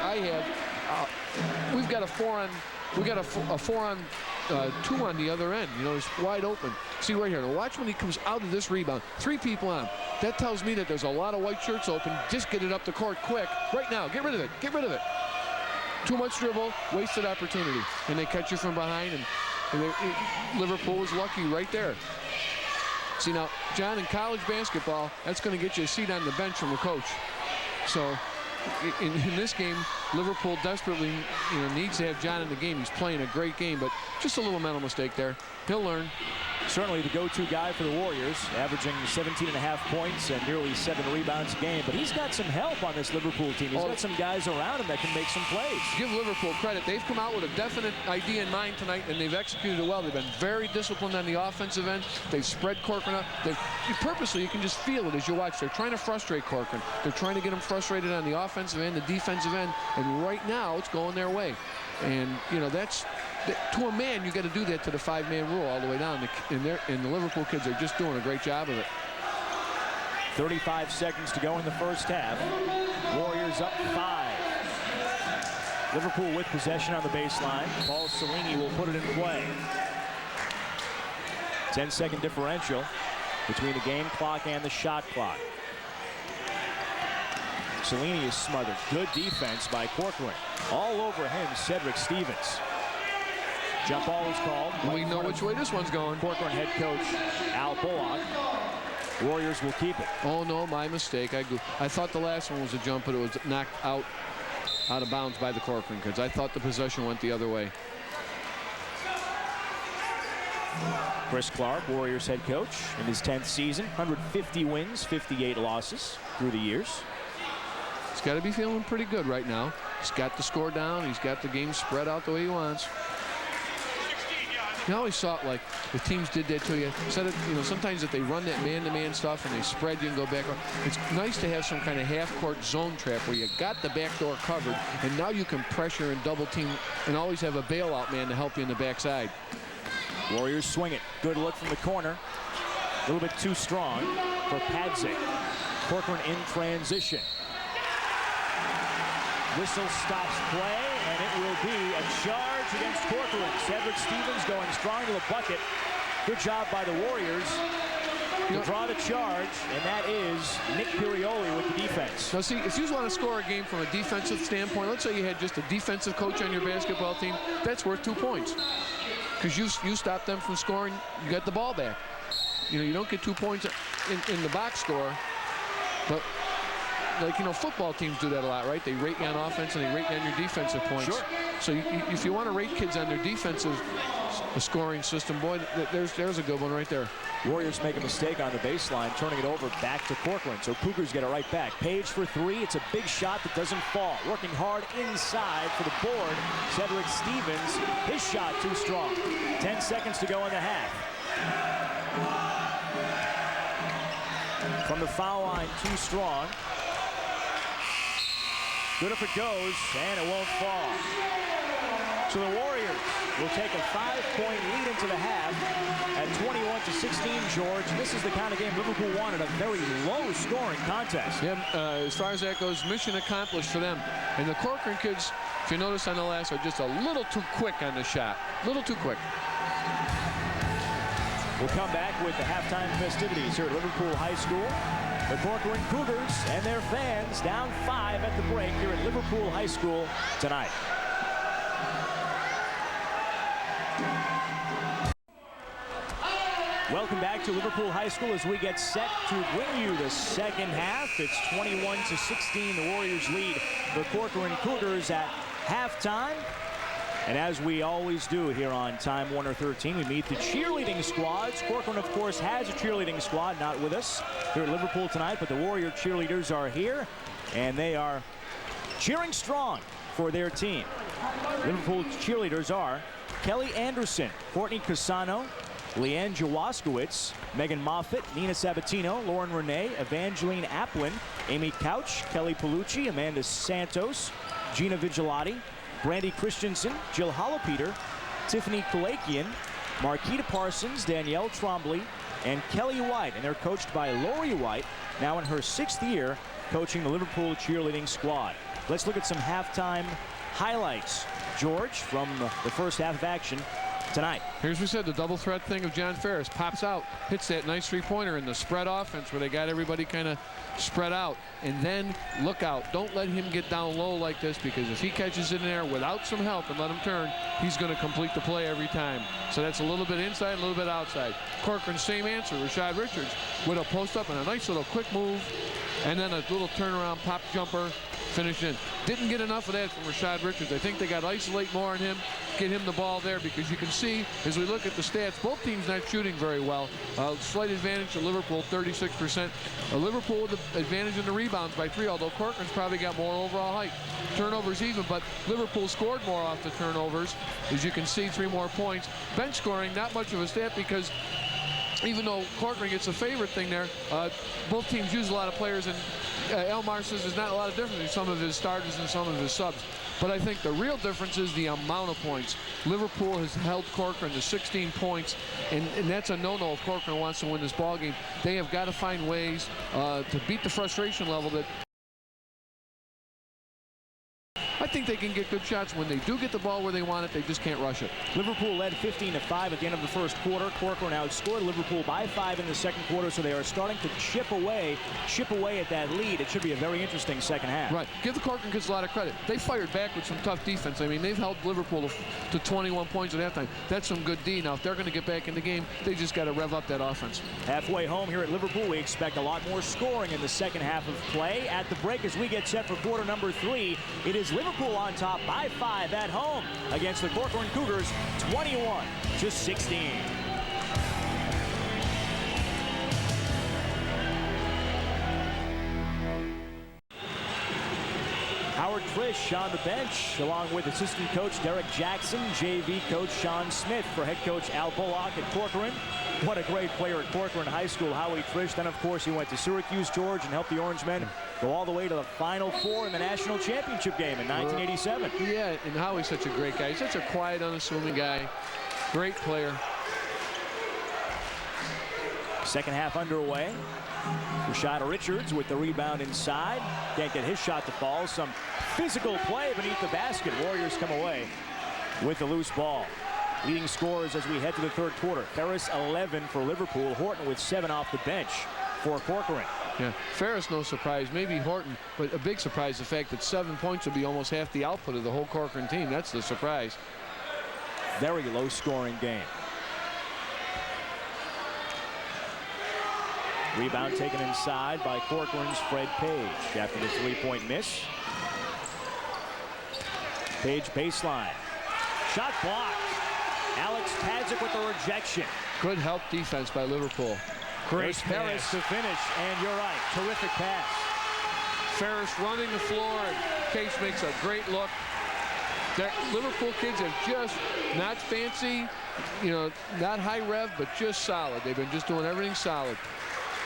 we've got a 4-on. We got a 4-on-2 on the other end. You know, it's wide open. See right here. Now watch when he comes out of this rebound. 3 people on him. That tells me that there's a lot of white shirts open. Just get it up the court quick. Right now. Get rid of it. Get rid of it. Too much dribble. Wasted opportunity. And they catch you from behind. And Liverpool was lucky right there. See now, John, in college basketball, that's going to get you a seat on the bench from the coach. So in this game, Liverpool desperately needs to have John in the game. He's playing a great game, but just a little mental mistake there. He'll learn. Certainly the go-to guy for the Warriors, averaging 17.5 points and nearly 7 rebounds a game. But he's got some help on this Liverpool team. He's got some guys around him that can make some plays. Give Liverpool credit. They've come out with a definite idea in mind tonight, and they've executed it well. They've been very disciplined on the offensive end. They've spread Corcoran out. Purposely, you can just feel it as you watch. They're trying to frustrate Corcoran. They're trying to get him frustrated on the offensive end, the defensive end, and right now it's going their way. And, that's to a man, you got to do that to the 5-man rule all the way down. And the Liverpool kids are just doing a great job of it. 35 seconds to go in the first half. Warriors up 5. Liverpool with possession on the baseline. Paul Cellini will put it in play. 10-second differential between the game clock and the shot clock. Cellini is smothered. Good defense by Corcoran. All over him, Cedric Stevens. Jump ball is called. We know which way this one's going. Corcoran head coach Al Bullock. Warriors will keep it. Oh, no, my mistake. I thought the last one was a jump, but it was knocked out of bounds by the Corcoran kids. I thought the possession went the other way. Chris Clark, Warriors head coach, in his 10th season, 150 wins, 58 losses through the years. He's got to be feeling pretty good right now. He's got the score down. He's got the game spread out the way he wants. You always thought, like, if teams did that to you, instead of, sometimes if they run that man-to-man stuff and they spread you and go back, it's nice to have some kind of half-court zone trap where you got the back door covered, and now you can pressure and double team and always have a bailout man to help you in the backside. Warriors swing it. Good look from the corner. A little bit too strong for Padzik. Corcoran in transition. Whistle stops play, and it will be a charge against Corcoran. Cedric Stevens going strong to the bucket. Good job by the Warriors to draw the charge, and that is Nick Pirioli with the defense. Now, see, if you want to score a game from a defensive standpoint, let's say you had just a defensive coach on your basketball team, that's worth 2 points. Because you stop them from scoring, you get the ball back. You don't get 2 points in the box score, but football teams do that a lot, right? They rate you on offense and they rate you on your defensive points. Sure. So if you want to rate kids on their defensive scoring system, boy, there's a good one right there. Warriors make a mistake on the baseline, turning it over back to Corcoran. So Cougars get it right back. Page for three. It's a big shot that doesn't fall. Working hard inside for the board. Cedric Stevens, his shot too strong. 10 seconds to go in the half. From the foul line, too strong. Good if it goes, and it won't fall. So the Warriors will take a 5-point lead into the half at 21-16, George. This is the kind of game Liverpool wanted, a very low-scoring contest. Yeah, as far as that goes, mission accomplished for them. And the Corcoran kids, if you notice on the last, are just a little too quick on the shot. A little too quick. We'll come back with the halftime festivities here at Liverpool High School. The Corcoran Cougars and their fans down 5 at the break here at Liverpool High School tonight. Welcome back to Liverpool High School as we get set to bring you the second half. It's 21-16. The Warriors lead the Corcoran Cougars at halftime. And as we always do here on Time Warner 13, we meet the cheerleading squads. Corcoran, of course, has a cheerleading squad, not with us here at Liverpool tonight, but the Warrior cheerleaders are here, and they are cheering strong for their team. Liverpool cheerleaders are Kelly Anderson, Courtney Casano, Leanne Jawaskowitz, Megan Moffitt, Nina Sabatino, Lauren Renee, Evangeline Applin, Amy Couch, Kelly Palucci, Amanda Santos, Gina Vigilati, Brandy Christensen, Jill Hollopeter, Tiffany Kalakian, Marquita Parsons, Danielle Trombley, and Kelly White. And they're coached by Lori White, now in her 6th year coaching the Liverpool cheerleading squad. Let's look at some halftime highlights, George, from the first half of action tonight. Here's what we said, the double threat thing of Jon Ferris. Pops out, hits that nice three-pointer in the spread offense where they got everybody kind of spread out. And then look out. Don't let him get down low like this, because if he catches it in there without some help and let him turn, he's going to complete the play every time. So that's a little bit inside, a little bit outside. Corcoran, same answer. Rashad Richards with a post-up and a nice little quick move. And then a little turnaround pop jumper, finish in. Didn't get enough of that from Rashad Richards. I think they got to isolate more on him, get him the ball there, because you can see as we look at the stats, both teams not shooting very well. Slight advantage to Liverpool, 36%. Liverpool with the advantage in the rebounds by 3, although Corcoran's probably got more overall height. Turnovers even, but Liverpool scored more off the turnovers. As you can see, 3 more points. Bench scoring, not much of a stat, because even though Corcoran gets a favorite thing there, both teams use a lot of players, and Elmar says there's not a lot of difference in some of his starters and some of his subs. But I think the real difference is the amount of points. Liverpool has held Corcoran to 16 points, and that's a no-no if Corcoran wants to win this ball game. They have got to find ways to beat the frustration level that I think they can get good shots. When they do get the ball where they want it, they just can't rush it. Liverpool led 15-5 at the end of the first quarter. Corcoran outscored Liverpool by 5 in the second quarter, so they are starting to chip away at that lead. It should be a very interesting second half. Right. Give the Corcoran kids a lot of credit. They fired back with some tough defense. I mean, they've held Liverpool to 21 points at halftime. That's some good D. Now, if they're going to get back in the game, they just got to rev up that offense. Halfway home here at Liverpool, we expect a lot more scoring in the second half of play. At the break, as we get set for quarter number 3, it is Liverpool on top by 5 at home against the Corcoran Cougars, 21-16. Howard Trish on the bench, along with assistant coach Derek Jackson, JV coach Sean Smith for head coach Al Bullock at Corcoran. What a great player at Corcoran High School, Howie Trish. Then, of course, he went to Syracuse, George, and helped the Orange Men go all the way to the Final Four in the national championship game in 1987. Yeah, and Howie's such a great guy. He's such a quiet, unassuming guy. Great player. Second half underway. Rashad Richards with the rebound inside. Can't get his shot to fall. Some physical play beneath the basket. Warriors come away with the loose ball. Leading scorers as we head to the third quarter. Ferris 11 for Liverpool. Horton with 7 off the bench for Corcoran. Yeah, Ferris, no surprise. Maybe Horton, but a big surprise, the fact that 7 points would be almost half the output of the whole Corcoran team. That's the surprise. Very low scoring game. Rebound taken inside by Corcoran's Fred Page after the 3-point miss. Page baseline. Shot blocked. Alex Padzik with the rejection. Good help defense by Liverpool. Great Ferris to finish, and you're right. Terrific pass. Ferris running the floor, and Case makes a great look. The Liverpool kids are just not fancy, you know, not high rev, but just solid. They've been just doing everything solid.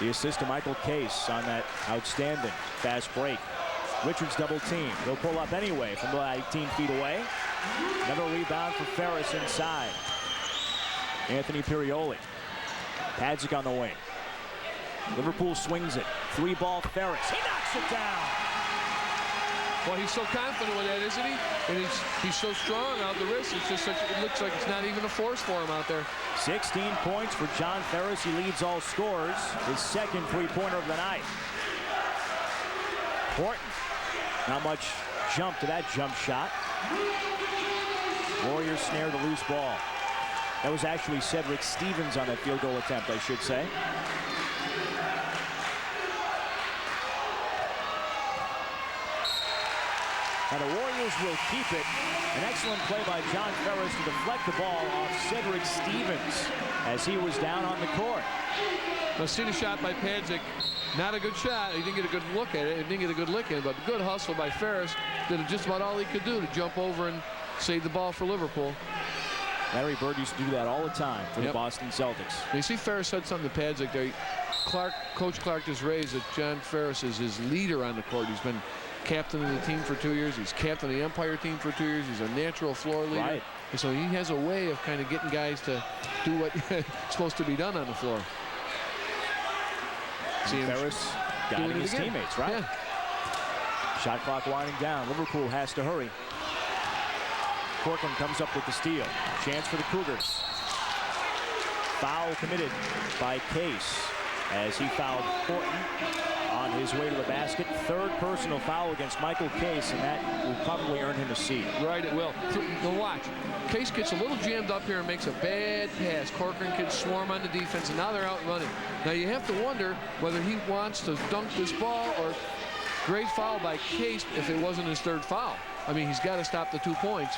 The assist to Michael Case on that outstanding fast break. Richards double team. He'll pull up anyway from about 18 feet away. Another rebound for Ferris inside. Anthony Pirioli. Padzik on the wing. Liverpool swings it. 3-ball Ferris. He knocks it down. Well, he's so confident with that, isn't he? And he's so strong out the wrist. It's just such, it looks like it's not even a force for him out there. 16 points for Jon Ferris. He leads all scorers. His second 3-pointer of the night. Horton. Not much jump to that jump shot. Warriors snare the loose ball. That was actually Cedric Stevens on that field goal attempt, I should say. And the Warriors will keep it. An excellent play by Jon Ferris to deflect the ball off Cedric Stevens as he was down on the court. Now, see the shot by Padzik. Not a good shot. He didn't get a good look at it. He didn't get a good lick in it, but good hustle by Ferris. Did just about all he could do to jump over and save the ball for Liverpool. Larry Bird used to do that all the time for the Boston Celtics. You see Ferris said something to Padzik there. Coach Clark just raised that Jon Ferris is his leader on the court. He's been captain of the team for 2 years. He's captain of the Empire team for 2 years. He's a natural floor leader. Right. And so he has a way of kind of getting guys to do what supposed to be done on the floor. See Ferris guiding his teammates, right? Yeah. Shot clock winding down. Liverpool has to hurry. Corcoran comes up with the steal. Chance for the Cougars. Foul committed by Case as he fouled Horton on his way to the basket. Third personal foul against Michael Case, and that will probably earn him a seat. Right, it will. Now watch. Case gets a little jammed up here and makes a bad pass. Corcoran kids swarm on the defense, and now they're out running. Now you have to wonder whether he wants to dunk this ball, or great foul by Case if it wasn't his third foul. I mean, he's got to stop the 2 points.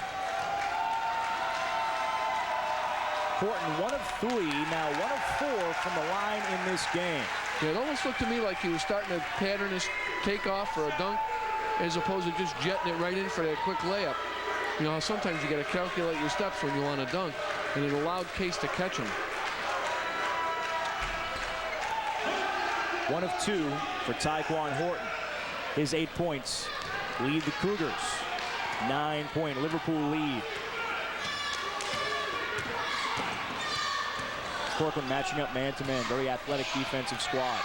Horton 1 of 3, now 1 of 4 from the line in this game. Yeah, it almost looked to me like he was starting to pattern his takeoff for a dunk as opposed to just jetting it right in for that quick layup. You know, sometimes you got to calculate your steps when you want to dunk, and it allowed Case to catch him. 1 of 2 for Tyquan Horton. His 8 points lead the Cougars. 9-point Liverpool lead. Corcoran matching up man-to-man. Very athletic defensive squad.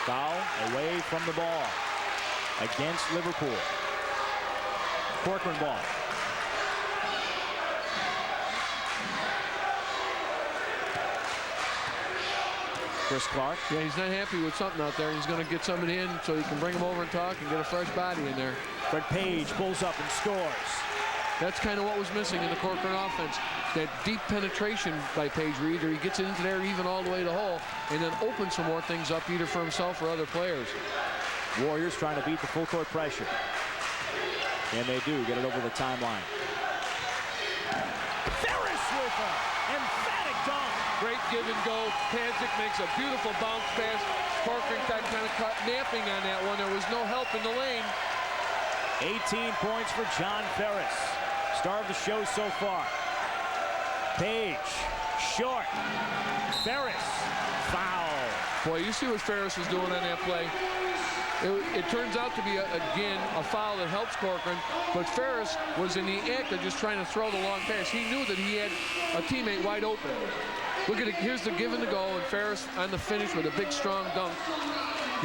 Foul away from the ball against Liverpool. Corcoran ball. Chris Clark. Yeah, he's not happy with something out there. He's going to get somebody in so he can bring him over and talk and get a fresh body in there. Fred Page pulls up and scores. That's kind of what was missing in the Corcoran offense. That deep penetration by Page. Either he gets into there even all the way to the hole and then opens some more things up either for himself or other players. Warriors trying to beat the full court pressure. And they do get it over the timeline. Ferris with an emphatic dunk. Great give and go. Padzik makes a beautiful bounce pass. Corcoran got kind of caught napping on that one. There was no help in the lane. 18 points for Jon Ferris. Star of the show so far. Page, short. Ferris, foul. Boy, you see what Ferris was doing on that play. It turns out to be, again, a foul that helps Corcoran, but Ferris was in the act of just trying to throw the long pass. He knew that he had a teammate wide open. Look at it. Here's the give and the go, and Ferris on the finish with a big, strong dunk.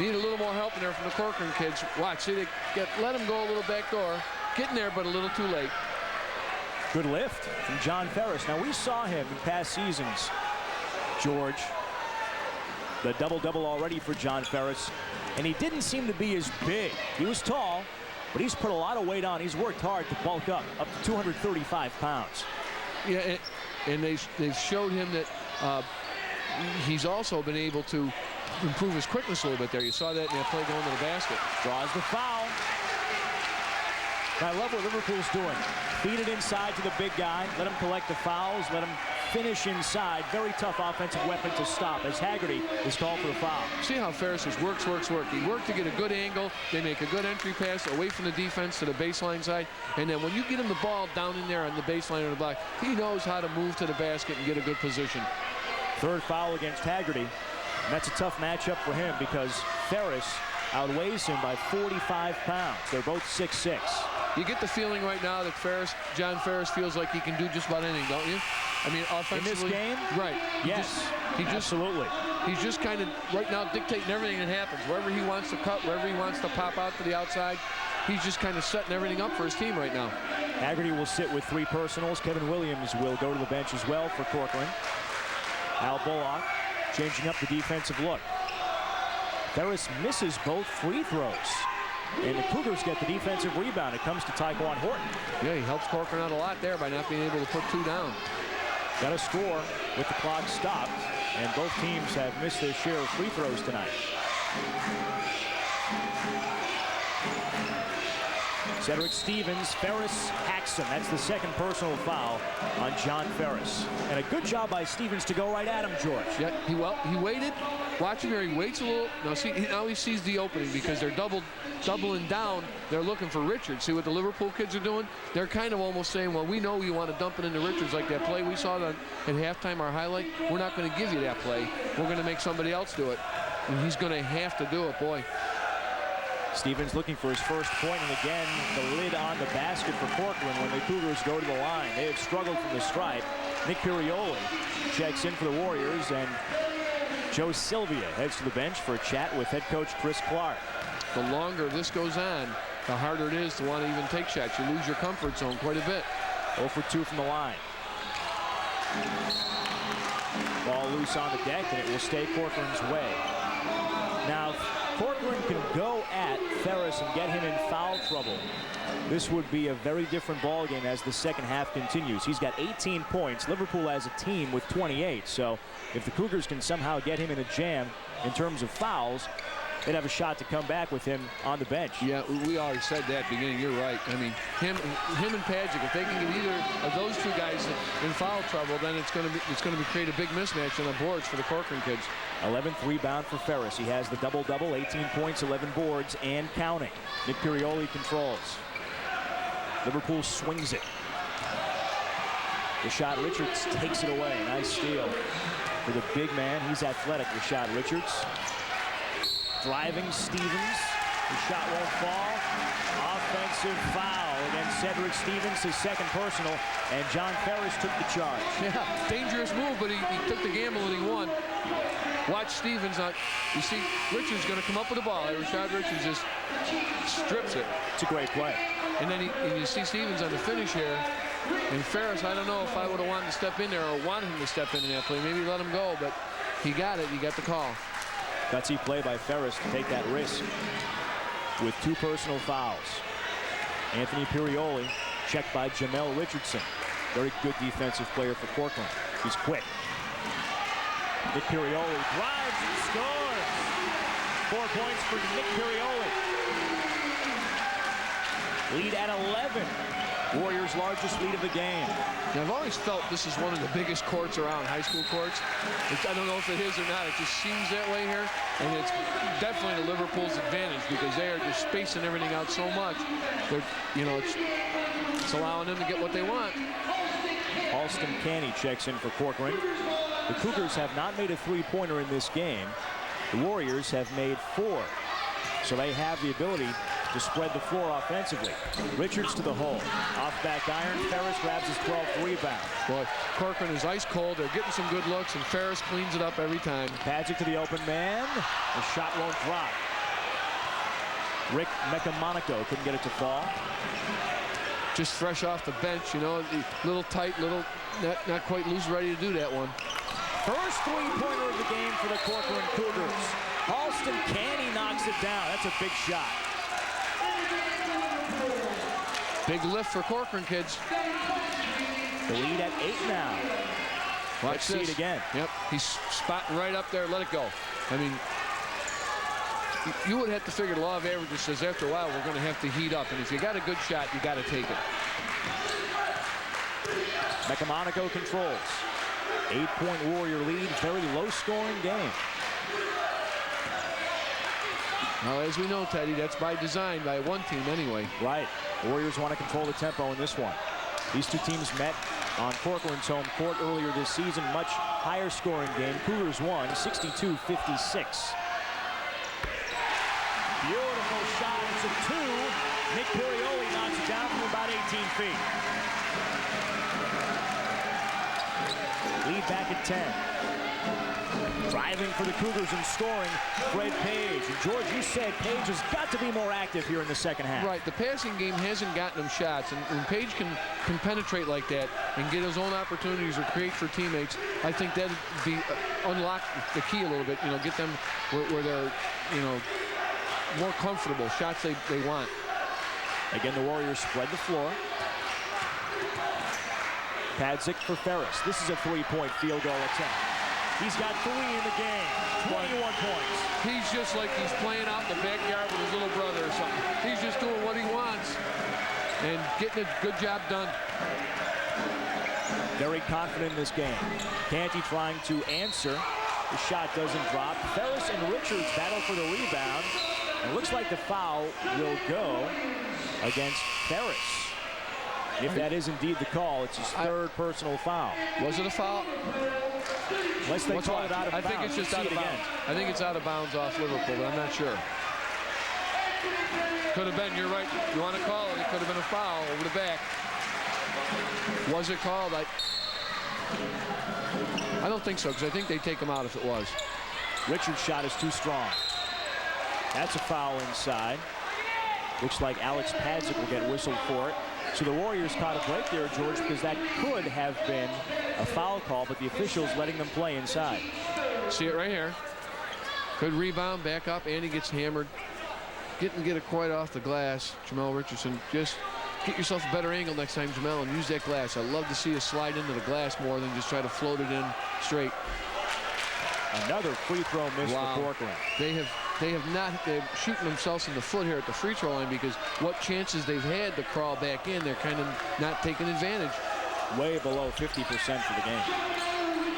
Need a little more help in there from the Corcoran kids. Watch, see, they let him go a little back door. Getting there, but a little too late. Good lift from Jon Ferris. Now, we saw him in past seasons, George. The double-double already for Jon Ferris. And he didn't seem to be as big. He was tall, but he's put a lot of weight on. He's worked hard to bulk up to 235 pounds. Yeah, and they've showed him that he's also been able to improve his quickness a little bit there. You saw that in that play going to the basket. Draws the foul. I love what Liverpool's doing. Feed it inside to the big guy. Let him collect the fouls. Let him finish inside. Very tough offensive weapon to stop as Haggerty is called for the foul. See how Ferris just works. He worked to get a good angle. They make a good entry pass away from the defense to the baseline side. And then when you get him the ball down in there on the baseline of the block, he knows how to move to the basket and get a good position. Third foul against Haggerty. And that's a tough matchup for him because Ferris outweighs him by 45 pounds. They're both 6'6". You get the feeling right now that Jon Ferris feels like he can do just about anything, don't you? I mean, offensively. In this game? Right. Yes, absolutely. He's just kind of, right now, dictating everything that happens. Wherever he wants to cut, wherever he wants to pop out to the outside, he's just kind of setting everything up for his team right now. Haggerty will sit with 3 personals. Kevin Williams will go to the bench as well for Corcoran. Al Bullock changing up the defensive look. Ferris misses both free throws. And the Cougars get the defensive rebound. It comes to Tyquan Horton. Yeah, he helps Corcoran out a lot there by not being able to put 2 down. Got a score with the clock stopped. And both teams have missed their share of free throws tonight. Cedric Stevens, Ferris hacks him. That's the second personal foul on Jon Ferris. And a good job by Stevens to go right at him, George. Yeah, he waited. Watch him there. He waits a little. Now he sees the opening because they're doubling down. They're looking for Richards. See what the Liverpool kids are doing? They're kind of almost saying, well, we know you want to dump it into Richards like that play we saw at halftime, our highlight. We're not going to give you that play. We're going to make somebody else do it. And he's going to have to do it, boy. Stevens looking for his first point, and again, the lid on the basket for Corcoran when the Cougars go to the line. They have struggled from the stripe. Nick Pirioli checks in for the Warriors, and Joe Sylvia heads to the bench for a chat with head coach Chris Clark. The longer this goes on, the harder it is to want to even take shots. You lose your comfort zone quite a bit. 0 for 2 from the line. Ball loose on the deck, and it will stay Corcoran's way. Now, Corcoran can go at Ferris and get him in foul trouble. This would be a very different ball game as the second half continues. He's got 18 points. Liverpool as a team with 28. So if the Cougars can somehow get him in a jam in terms of fouls, they'd have a shot to come back with him on the bench. Yeah, we already said that at the beginning. You're right. I mean, him and Pagic, if they can get either of those 2 guys in foul trouble, then it's going to create a big mismatch on the boards for the Corcoran kids. 11th rebound for Ferris. He has the double-double, 18 points, 11 boards, and counting. Nick Pirioli controls. Liverpool swings it. Rashad Richards takes it away. Nice steal for the big man. He's athletic, Rashad Richards. Driving Stevens. His shot won't fall. Offensive foul against Cedric Stevens, his second personal, and Jon Ferris took the charge. Yeah, dangerous move, but he took the gamble and he won. Watch Stevens. You see Richards going to come up with the ball. Rashad Richards just strips it. It's a great play. And then you see Stevens on the finish here. And Ferris, I don't know if I would have wanted to step in there or wanted him to step in that play. Maybe let him go, but he got it. He got the call. Gutsy play by Ferris to take that risk with 2 personal fouls. Anthony Pirioli checked by Jamel Richardson. Very good defensive player for Corcoran. He's quick. Nick Pirioli drives and scores. 4 points for Nick Pirioli. Lead at 11. Warriors' largest lead of the game. Now, I've always felt this is one of the biggest courts around, high school courts. I don't know if it is or not. It just seems that way here. And it's definitely to Liverpool's advantage because they are just spacing everything out so much. They're, you know, it's allowing them to get what they want. Alston Canny checks in for Corcoran. The Cougars have not made a three-pointer in this game. The Warriors have made 4. So they have the ability to spread the floor offensively. Richards to the hole. Off back iron. Ferris grabs his 12th rebound. Boy, Corcoran is ice cold. They're getting some good looks, and Ferris cleans it up every time. Padgett to the open man. The shot won't drop. Rick Mechamonico couldn't get it to fall. Just fresh off the bench, you know, little tight, little not quite loose, ready to do that one. First three-pointer of the game for the Corcoran Cougars. Alston Canny knocks it down. That's a big shot. Big lift for Corcoran, kids. The lead at 8 now. Let's see it again. Yep, he's spotting right up there. Let it go. I mean, you would have to figure the law of averages says after a while we're going to have to heat up, and if you got a good shot, you got to take it. Mechamonico controls. 8-point Warrior lead. Very low-scoring game. Well, as we know, Teddy, that's by design by one team anyway. Right. The Warriors want to control the tempo in this one. These two teams met on Corcoran's home court earlier this season. Much higher scoring game. Cougars won 62-56. Beautiful shot. It's a 2. Nick Purioli knocks it down from about 18 feet. Lead back at 10. Driving for the Cougars and scoring, Fred Page. And George, you said Page has got to be more active here in the second half. Right, the passing game hasn't gotten him shots, and when Page can penetrate like that and get his own opportunities or create for teammates, I think that'd be unlock the key a little bit, you know, get them where they're, you know, more comfortable, shots they want. Again, the Warriors spread the floor. Padgett for Ferris. This is a three-point field goal attempt. He's got 3 in the game, 21 points. He's just like he's playing out in the backyard with his little brother or something. He's just doing what he wants and getting a good job done. Very confident in this game. Canty trying to answer. The shot doesn't drop. Ferris and Richards battle for the rebound. It looks like the foul will go against Ferris. If that is indeed the call, it's his 3rd personal foul. Was it a foul? Unless they call it out of bounds. I think it's just out of bounds. I think it's out of bounds off Liverpool, but I'm not sure. Could have been, you're right. You want to call it, it could have been a foul over the back. Was it called? I don't think so, because I think they take him out if it was. Richard's shot is too strong. That's a foul inside. Looks like Alex Padgett will get whistled for it. So the Warriors caught a break there, George, because that could have been a foul call, but the officials letting them play inside. See it right here. Good rebound, back up. Andy gets hammered. Didn't get it quite off the glass. Jamel Richardson, just get yourself a better angle next time, Jamel, and use that glass. I'd love to see you slide into the glass more than just try to float it in straight. Another free throw miss for Corcoran. They're shooting themselves in the foot here at the free throw line because what chances they've had to crawl back in, they're kind of not taking advantage. Way below 50% for the game.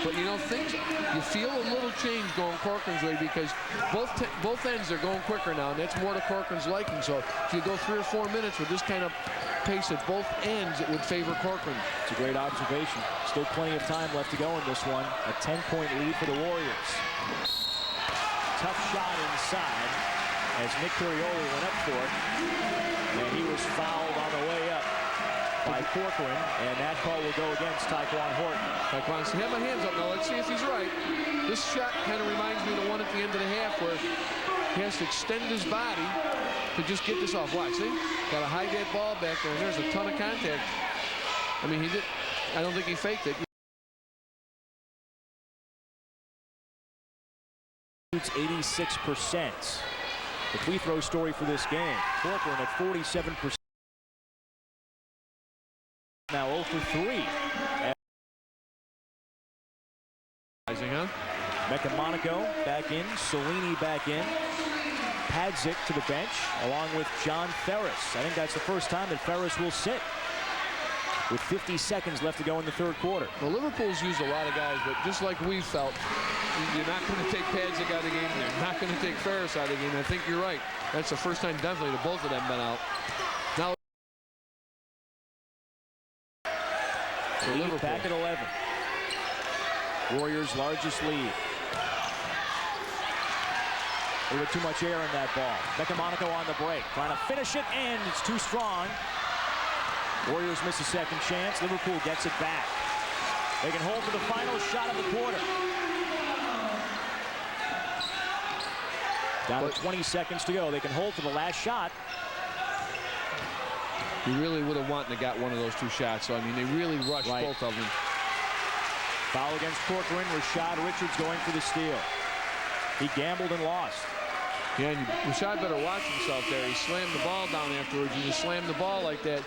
But you know, you feel a little change going Corcoran's way because both ends are going quicker now, and that's more to Corcoran's liking. So if you go 3 or 4 minutes with this kind of pace at both ends, it would favor Corcoran. It's a great observation. Still plenty of time left to go in this one. A 10-point lead for the Warriors. Tough shot inside as Nick Purioli went up for it. And he was fouled on the way up by Corcoran, and that call will go against Tyquan Horton. Tyquan, see, have my hands up now. Let's see if he's right. This shot kind of reminds me of the one at the end of the half where he has to extend his body to just get this off. Watch, see? Got to hide that ball back there, and there's a ton of contact. I mean, I don't think he faked it. It's 86%. The free throw story for this game. Corcoran at 47%. Now 0 for 3. Huh? Mechamonico back in. Cellini back in. Padgett to the bench along with Jon Ferris. I think that's the first time that Ferris will sit. with 50 seconds left to go in the third quarter. Well, Liverpool's used a lot of guys, but just like we felt, you're not going to take Padzik out of the game. You're not going to take Ferris out of the game. I think you're right. That's the first time definitely that both of them been out. Now, so Liverpool back at 11. Warriors' largest lead. A little too much air in that ball. Beckham Monaco on the break, trying to finish it, and it's too strong. Warriors miss a second chance. Liverpool gets it back. They can hold for the final shot of the quarter. Down to 20 seconds to go. They can hold for the last shot. You really would have wanted to got one of those two shots. So, I mean, they really rushed both of them. Foul against Corcoran. Rashad Richards going for the steal. He gambled and lost. Yeah, and Rashad better watch himself there. He slammed the ball down afterwards. You just slam the ball like that,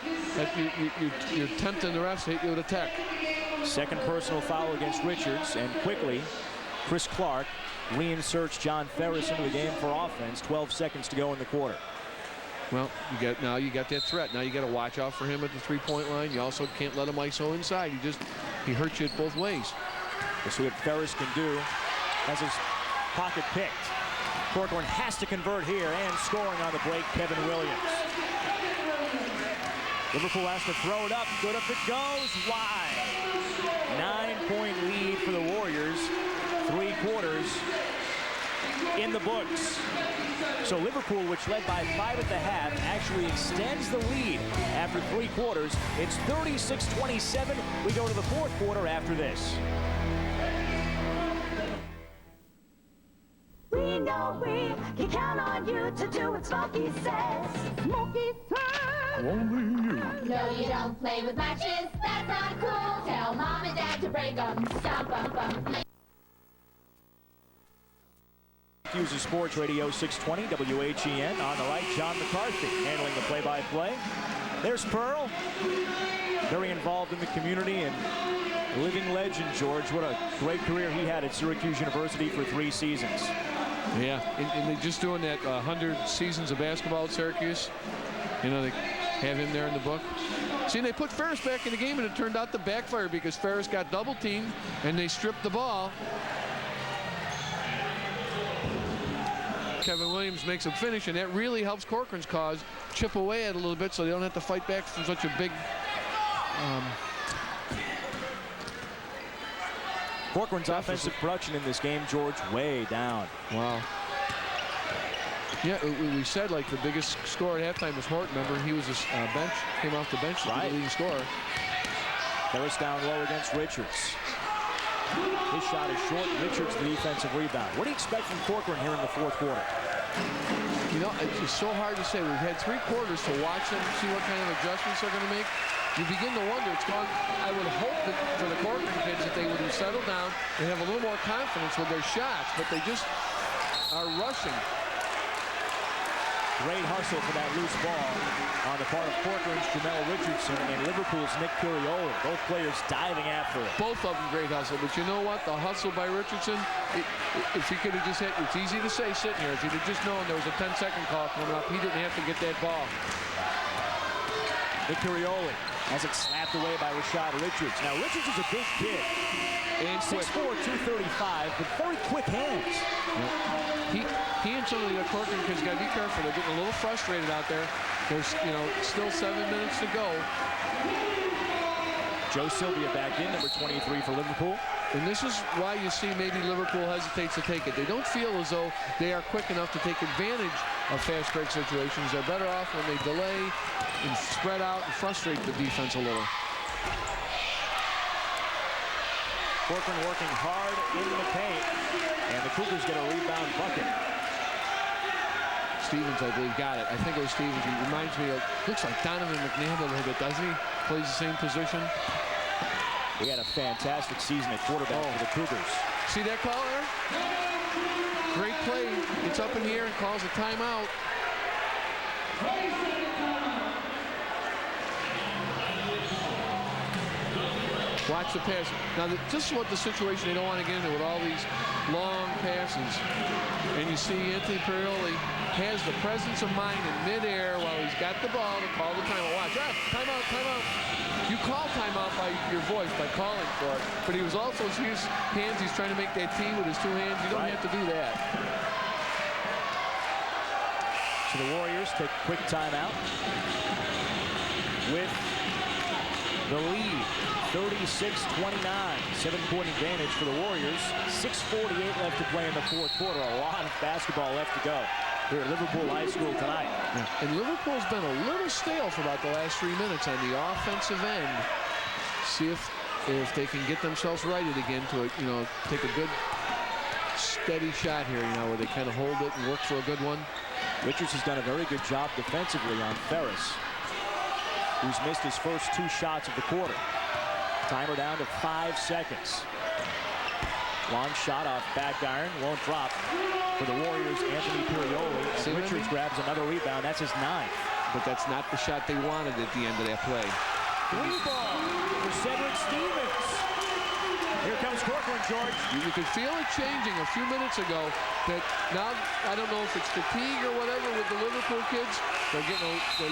you're tempting the refs to hit you with a tech. Second personal foul against Richards, and quickly, Chris Clark reinserts Jon Ferris into the game for offense. 12 seconds to go in the quarter. Well, now you got that threat. Now you got to watch out for him at the three-point line. You also can't let him ISO inside. He hurts you both ways. We'll see what Ferris can do as his pocket picked. Corcoran has to convert here, and scoring on the break, Kevin Williams. Liverpool has to throw it up. Good if it goes. Wide. 9-point lead for the Warriors. 3 quarters in the books. So Liverpool, which led by 5 at the half, actually extends the lead after 3 quarters. It's 36-27. We go to the fourth quarter after this. We know we can count on you to do what Smokey says. Smokey says. Only you. No, you don't play with matches. That's not cool. Tell mom and dad to break them. Stomp them. User Sports Radio 620 WHEN. On the right, John McCarthy handling the play-by-play. There's Pearl, very involved in the community and living legend. George, what a great career he had at Syracuse University for 3 seasons. Yeah, and they're just doing that 100 seasons of basketball at Syracuse. You know, they have him there in the book. See, they put Ferris back in the game, and it turned out to backfire because Ferris got double-teamed, and they stripped the ball. Kevin Williams makes him finish, and that really helps Corcoran's cause chip away at it a little bit so they don't have to fight back from such a big... Corcoran's offensive production in this game, George, way down. Wow. Yeah, we said like the biggest scorer at halftime was Horton. Remember, he was a bench, came off the bench to be the leading scorer. Ferris down low against Richards. His shot is short. Richards the defensive rebound. What do you expect from Corcoran here in the fourth quarter? You know, it's so hard to say. We've had 3 quarters to watch them, see what kind of adjustments they're going to make. You begin to wonder. I would hope that for the Corcoran kids that they would have settled down and have a little more confidence with their shots, but they just are rushing. Great hustle for that loose ball on the part of Corcoran's Jamel Richardson and Liverpool's Nick Curioli. Both players diving after it. Both of them great hustle, but you know what? The hustle by Richardson, if he could have just hit, it's easy to say sitting here. If he'd have just known there was a 10-second call coming up, he didn't have to get that ball. Nick Curioli has it slapped away by Rashad Richards. Now, Richards is a big kid. And 6'4", 235, but very quick hands. Yeah. He and some of the Corcoran kids got to be careful. They're getting a little frustrated out there. There's, still 7 minutes to go. Joe Sylvia back in, number 23 for Liverpool. And this is why you see maybe Liverpool hesitates to take it. They don't feel as though they are quick enough to take advantage of fast break situations. They're better off when they delay and spread out and frustrate the defense a little. Corcoran working hard into the paint, and the Cougars get a rebound bucket. Stevens, I believe, got it. I think it was Stevens. He reminds me of, looks like Donovan McNabb a little bit, doesn't he? Plays the same position. We had a fantastic season at quarterback for the Cougars. See that call there? Great play. Gets up in the air and calls a timeout. Watch the pass. Now, this is what the situation they don't want to get into with all these long passes. And you see Anthony Perioli has the presence of mind in midair while he's got the ball to call the timeout. Watch, timeout, timeout. You call timeout by your voice, by calling for it. But he was also his hands. He's trying to make that T with his 2 hands. You don't have to do that. So the Warriors take a quick timeout with the lead, 36-29, 7-point advantage for the Warriors. 6:48 left to play in the fourth quarter. A lot of basketball left to go here at Liverpool High School tonight. And Liverpool's been a little stale for about the last 3 minutes on the offensive end. See if they can get themselves righted again to, take a good steady shot here, where they kind of hold it and work for a good one. Richards has done a very good job defensively on Ferris, who's missed his first 2 shots of the quarter. Timer down to 5 seconds. Long shot off back iron, won't drop for the Warriors. Anthony Pirioli. And Richards grabs another rebound. That's his 9th. But that's not the shot they wanted at the end of that play. 3-ball for Cedric Stevens. Here comes Corcoran, George. You could feel it changing a few minutes ago. That now, I don't know if it's fatigue or whatever with the Liverpool kids. They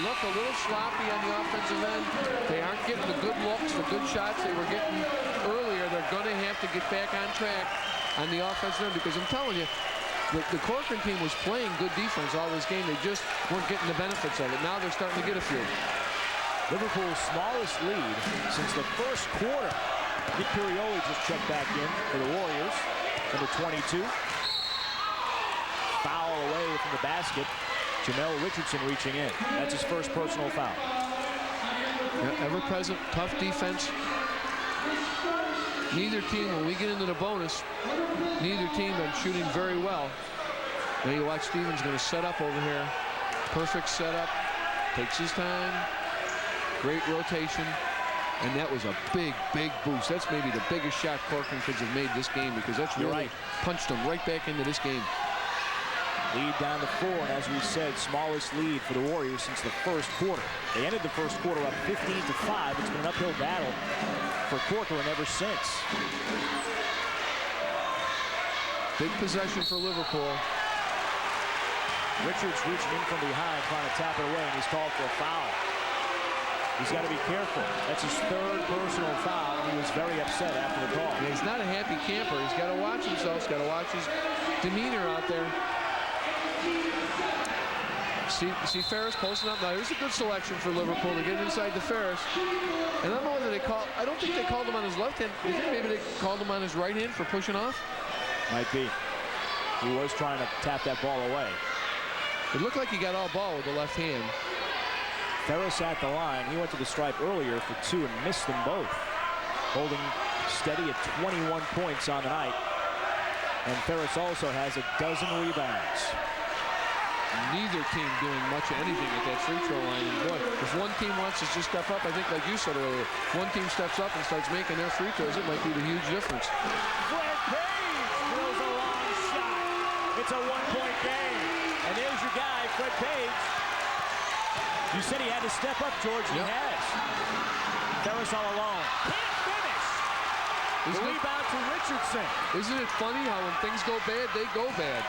look a little sloppy on the offensive end. They aren't getting the good looks, the good shots they were getting earlier. They're going to have to get back on track on the offensive end, because I'm telling you, the Corcoran team was playing good defense all this game. They just weren't getting the benefits of it. Now they're starting to get a few. Liverpool's smallest lead since the first quarter. Nick Pirioli just checked back in for the Warriors. Number 22. Foul away from the basket. Jamel Richardson reaching in. That's his first personal foul. Yeah, ever-present, tough defense. Neither team, when we get into the bonus, neither team been shooting very well. Now you watch Stevens going to set up over here. Perfect setup. Takes his time. Great rotation. And that was a big, big boost. That's maybe the biggest shot Corcoran kids have made this game, because that's really punched them right back into this game. Lead down to 4, and as we said, smallest lead for the Warriors since the first quarter. They ended the first quarter up 15-5. It's been an uphill battle for Corcoran ever since. Big possession for Liverpool. Richards reaching in from behind, trying to tap it away, and he's called for a foul. He's got to be careful. That's his 3rd personal foul, and he was very upset after the call. Yeah, he's not a happy camper. He's got to watch himself. He's got to watch his demeanor out there. See Ferris posting up. Now, here's a good selection for Liverpool to get inside to Ferris. And I don't know whether I don't think they called him on his left hand. You think maybe they called him on his right hand for pushing off? Might be. He was trying to tap that ball away. It looked like he got all ball with the left hand. Ferris at the line. He went to the stripe earlier for 2 and missed them both. Holding steady at 21 points on the night. And Ferris also has a dozen rebounds. Neither team doing much of anything at that free throw line. And boy, if one team wants to just step up, I think like you said earlier, one team steps up and starts making their free throws, it might be the huge difference. Fred Page throws a long shot. It's a 1-point game. And there's your guy, Fred Page. You said he had to step up, George, and he has. Ferris all alone. Can't finish. The rebound to Richardson. Isn't it funny how when things go bad, they go bad?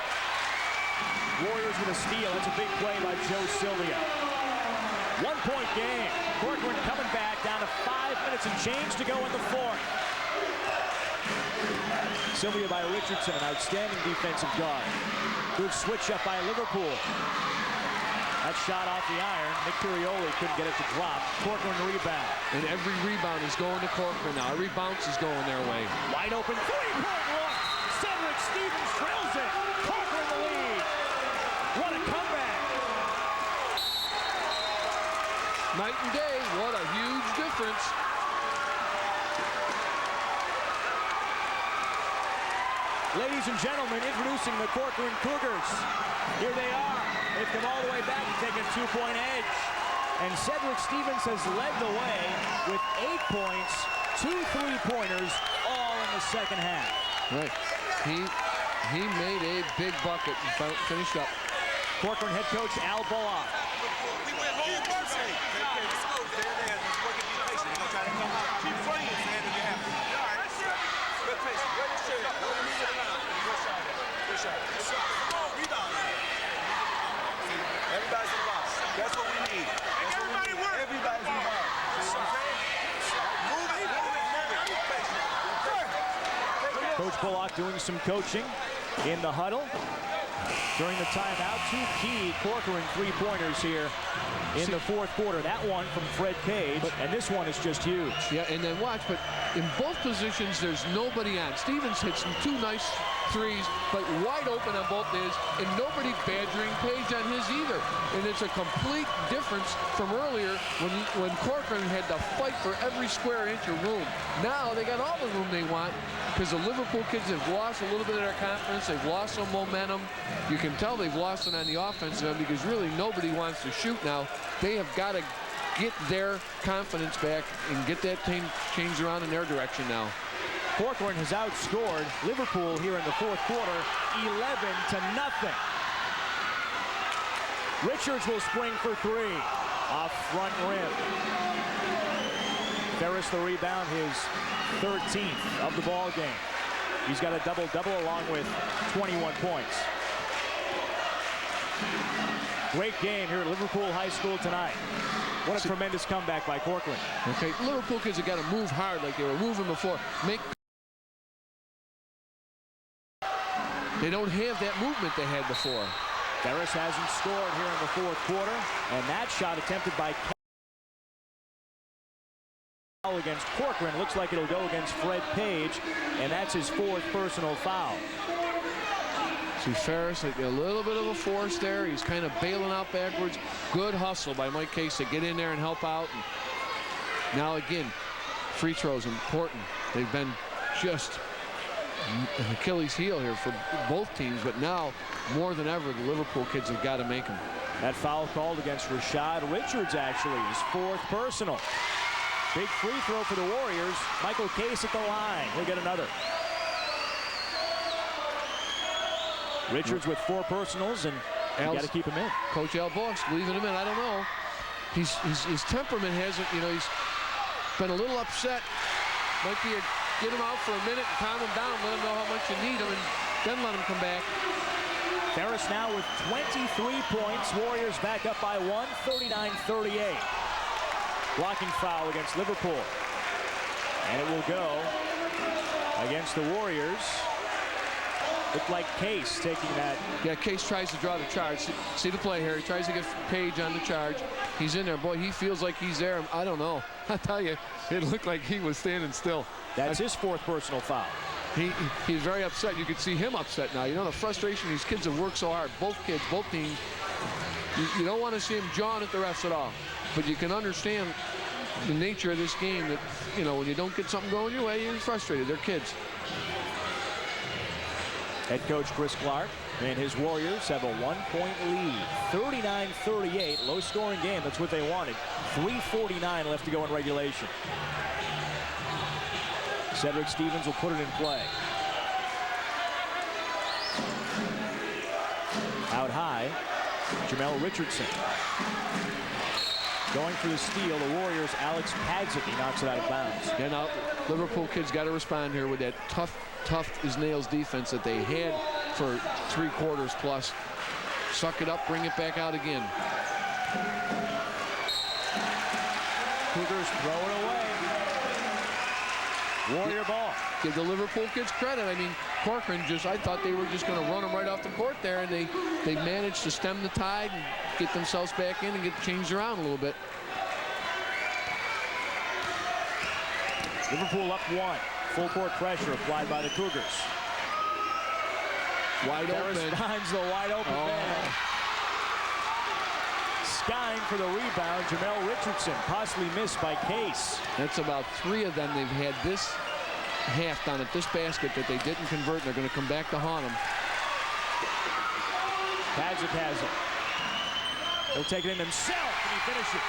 Warriors with a steal. That's a big play by Joe Sylvia. 1-point game. Corcoran coming back down to 5 minutes and change to go in the 4th. Sylvia by Richardson, an outstanding defensive guard. Good switch up by Liverpool. That shot off the iron. Nick Pirioli couldn't get it to drop. Corcoran rebound. And every rebound is going to Corcoran now. Every bounce is going their way. Wide open three-point look. Cedric Stevens drills it. Corcoran the lead. What a comeback. Night and day. What a huge difference. Ladies and gentlemen, introducing the Corcoran Cougars. Here they are. They've come all the way back to take a 2-point edge. And Cedric Stevens has led the way with 8 points, 2 3-pointers, all in the second half. Right. He made a big bucket and finished up. Corcoran head coach Al Bullock. We went home first. Keep playing, man, if you have to. All right. Good pace. Good shot. Good shot. Good shot. Rebound. Everybody's in the box. That's what we need. Coach Bullock doing some coaching in the huddle. During the timeout, 2 key Corcoran three-pointers here in the fourth quarter. That one from Fred Page, and this one is just huge. Yeah, and then watch, but in both positions, there's nobody on. Stevens hits some 2 nice threes, but wide open on both his, and nobody badgering Page on his either. And it's a complete difference from earlier when Corcoran had to fight for every square inch of room. Now they got all the room they want because the Liverpool kids have lost a little bit of their confidence. They've lost some momentum. You can tell they've lost it on the offensive end because really nobody wants to shoot now. They have got to get their confidence back and get that team changed around in their direction now. Corcoran has outscored Liverpool here in the fourth quarter, 11-0. Richards will spring for 3 off front rim. Ferris the rebound, his 13th of the ball game. He's got a double-double along with 21 points. Great game here at Liverpool High School tonight. What a tremendous comeback by Corcoran. Okay, Liverpool kids have got to move hard like they were moving before. They don't have that movement they had before. Ferris hasn't scored here in the fourth quarter, and that shot attempted by against Corcoran looks like it'll go against Fred Page, and that's his 4th personal foul. See Ferris, a little bit of a force there. He's kind of bailing out backwards. Good hustle by Mike Case to get in there and help out. And now again, free throws important. They've been just an Achilles heel here for both teams, but now more than ever the Liverpool kids have got to make them. That foul called against Rashad Richards, actually his 4th personal. Big free throw for the Warriors. Michael Case at the line. He'll get another. Richards with 4 personals, and you got to keep him in. Coach Al Boss leaving him in. I don't know. His temperament hasn't, you know, he's been a little upset. Might be get him out for a minute and calm him down, let him know how much you need him, and then let him come back. Ferris now with 23 points. Warriors back up by 1, 39-38. Blocking foul against Liverpool. And it will go against the Warriors. Looked like Case taking that. Yeah, Case tries to draw the charge. See the play here. He tries to get Page on the charge. He's in there. Boy, he feels like he's there. I don't know. I tell you, it looked like he was standing still. That's his 4th personal foul. He's very upset. You can see him upset now. You know, the frustration. These kids have worked so hard. Both kids, both teams. You don't want to see him jawing at the refs at all. But you can understand the nature of this game that, you know, when you don't get something going your way, you're frustrated. They're kids. Head coach Chris Clark and his Warriors have a 1-point lead. 39-38, low-scoring game. That's what they wanted. 3:49 left to go in regulation. Cedric Stevens will put it in play. Out high, Jamel Richardson. Going for the steal, the Warriors' Alex Padzik. He knocks it out of bounds. Yeah, now Liverpool kids got to respond here with that tough as nails defense that they had for 3 quarters plus. Suck it up, bring it back out again. Cougars throw it away. Warrior ball. Give the Liverpool kids credit. I mean, Corcoran I thought they were just going to run them right off the court there, and they managed to stem the tide and get themselves back in and get changed around a little bit. Liverpool up 1. Full court pressure applied by the Cougars. Wide Ferris open. finds the wide open man. Skying for the rebound, Jamel Richardson, possibly missed by Case. That's about 3 of them they've had this half down at this basket that they didn't convert, and they're going to come back to haunt them. Padzik has it. He'll take it in himself, and he finishes.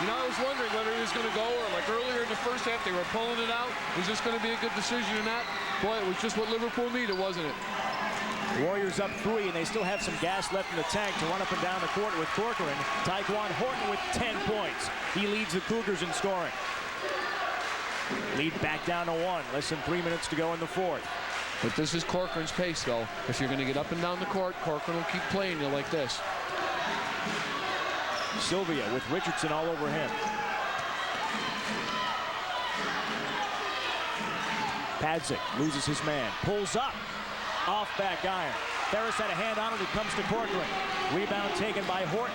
You know, I was wondering whether he was going to go, or like earlier in the first half, they were pulling it out. Was this going to be a good decision or not? Boy, it was just what Liverpool needed, wasn't it? Warriors up 3, and they still have some gas left in the tank to run up and down the court with Corcoran. Tyquan Horton with 10 points. He leads the Cougars in scoring. Lead back down to 1. Less than 3 minutes to go in the fourth. But this is Corcoran's pace, though. If you're going to get up and down the court, Corcoran will keep playing you like this. Sylvia with Richardson all over him. Padzik loses his man, pulls up, off back iron. Ferris had a hand on it, it comes to Corcoran. Rebound taken by Horton.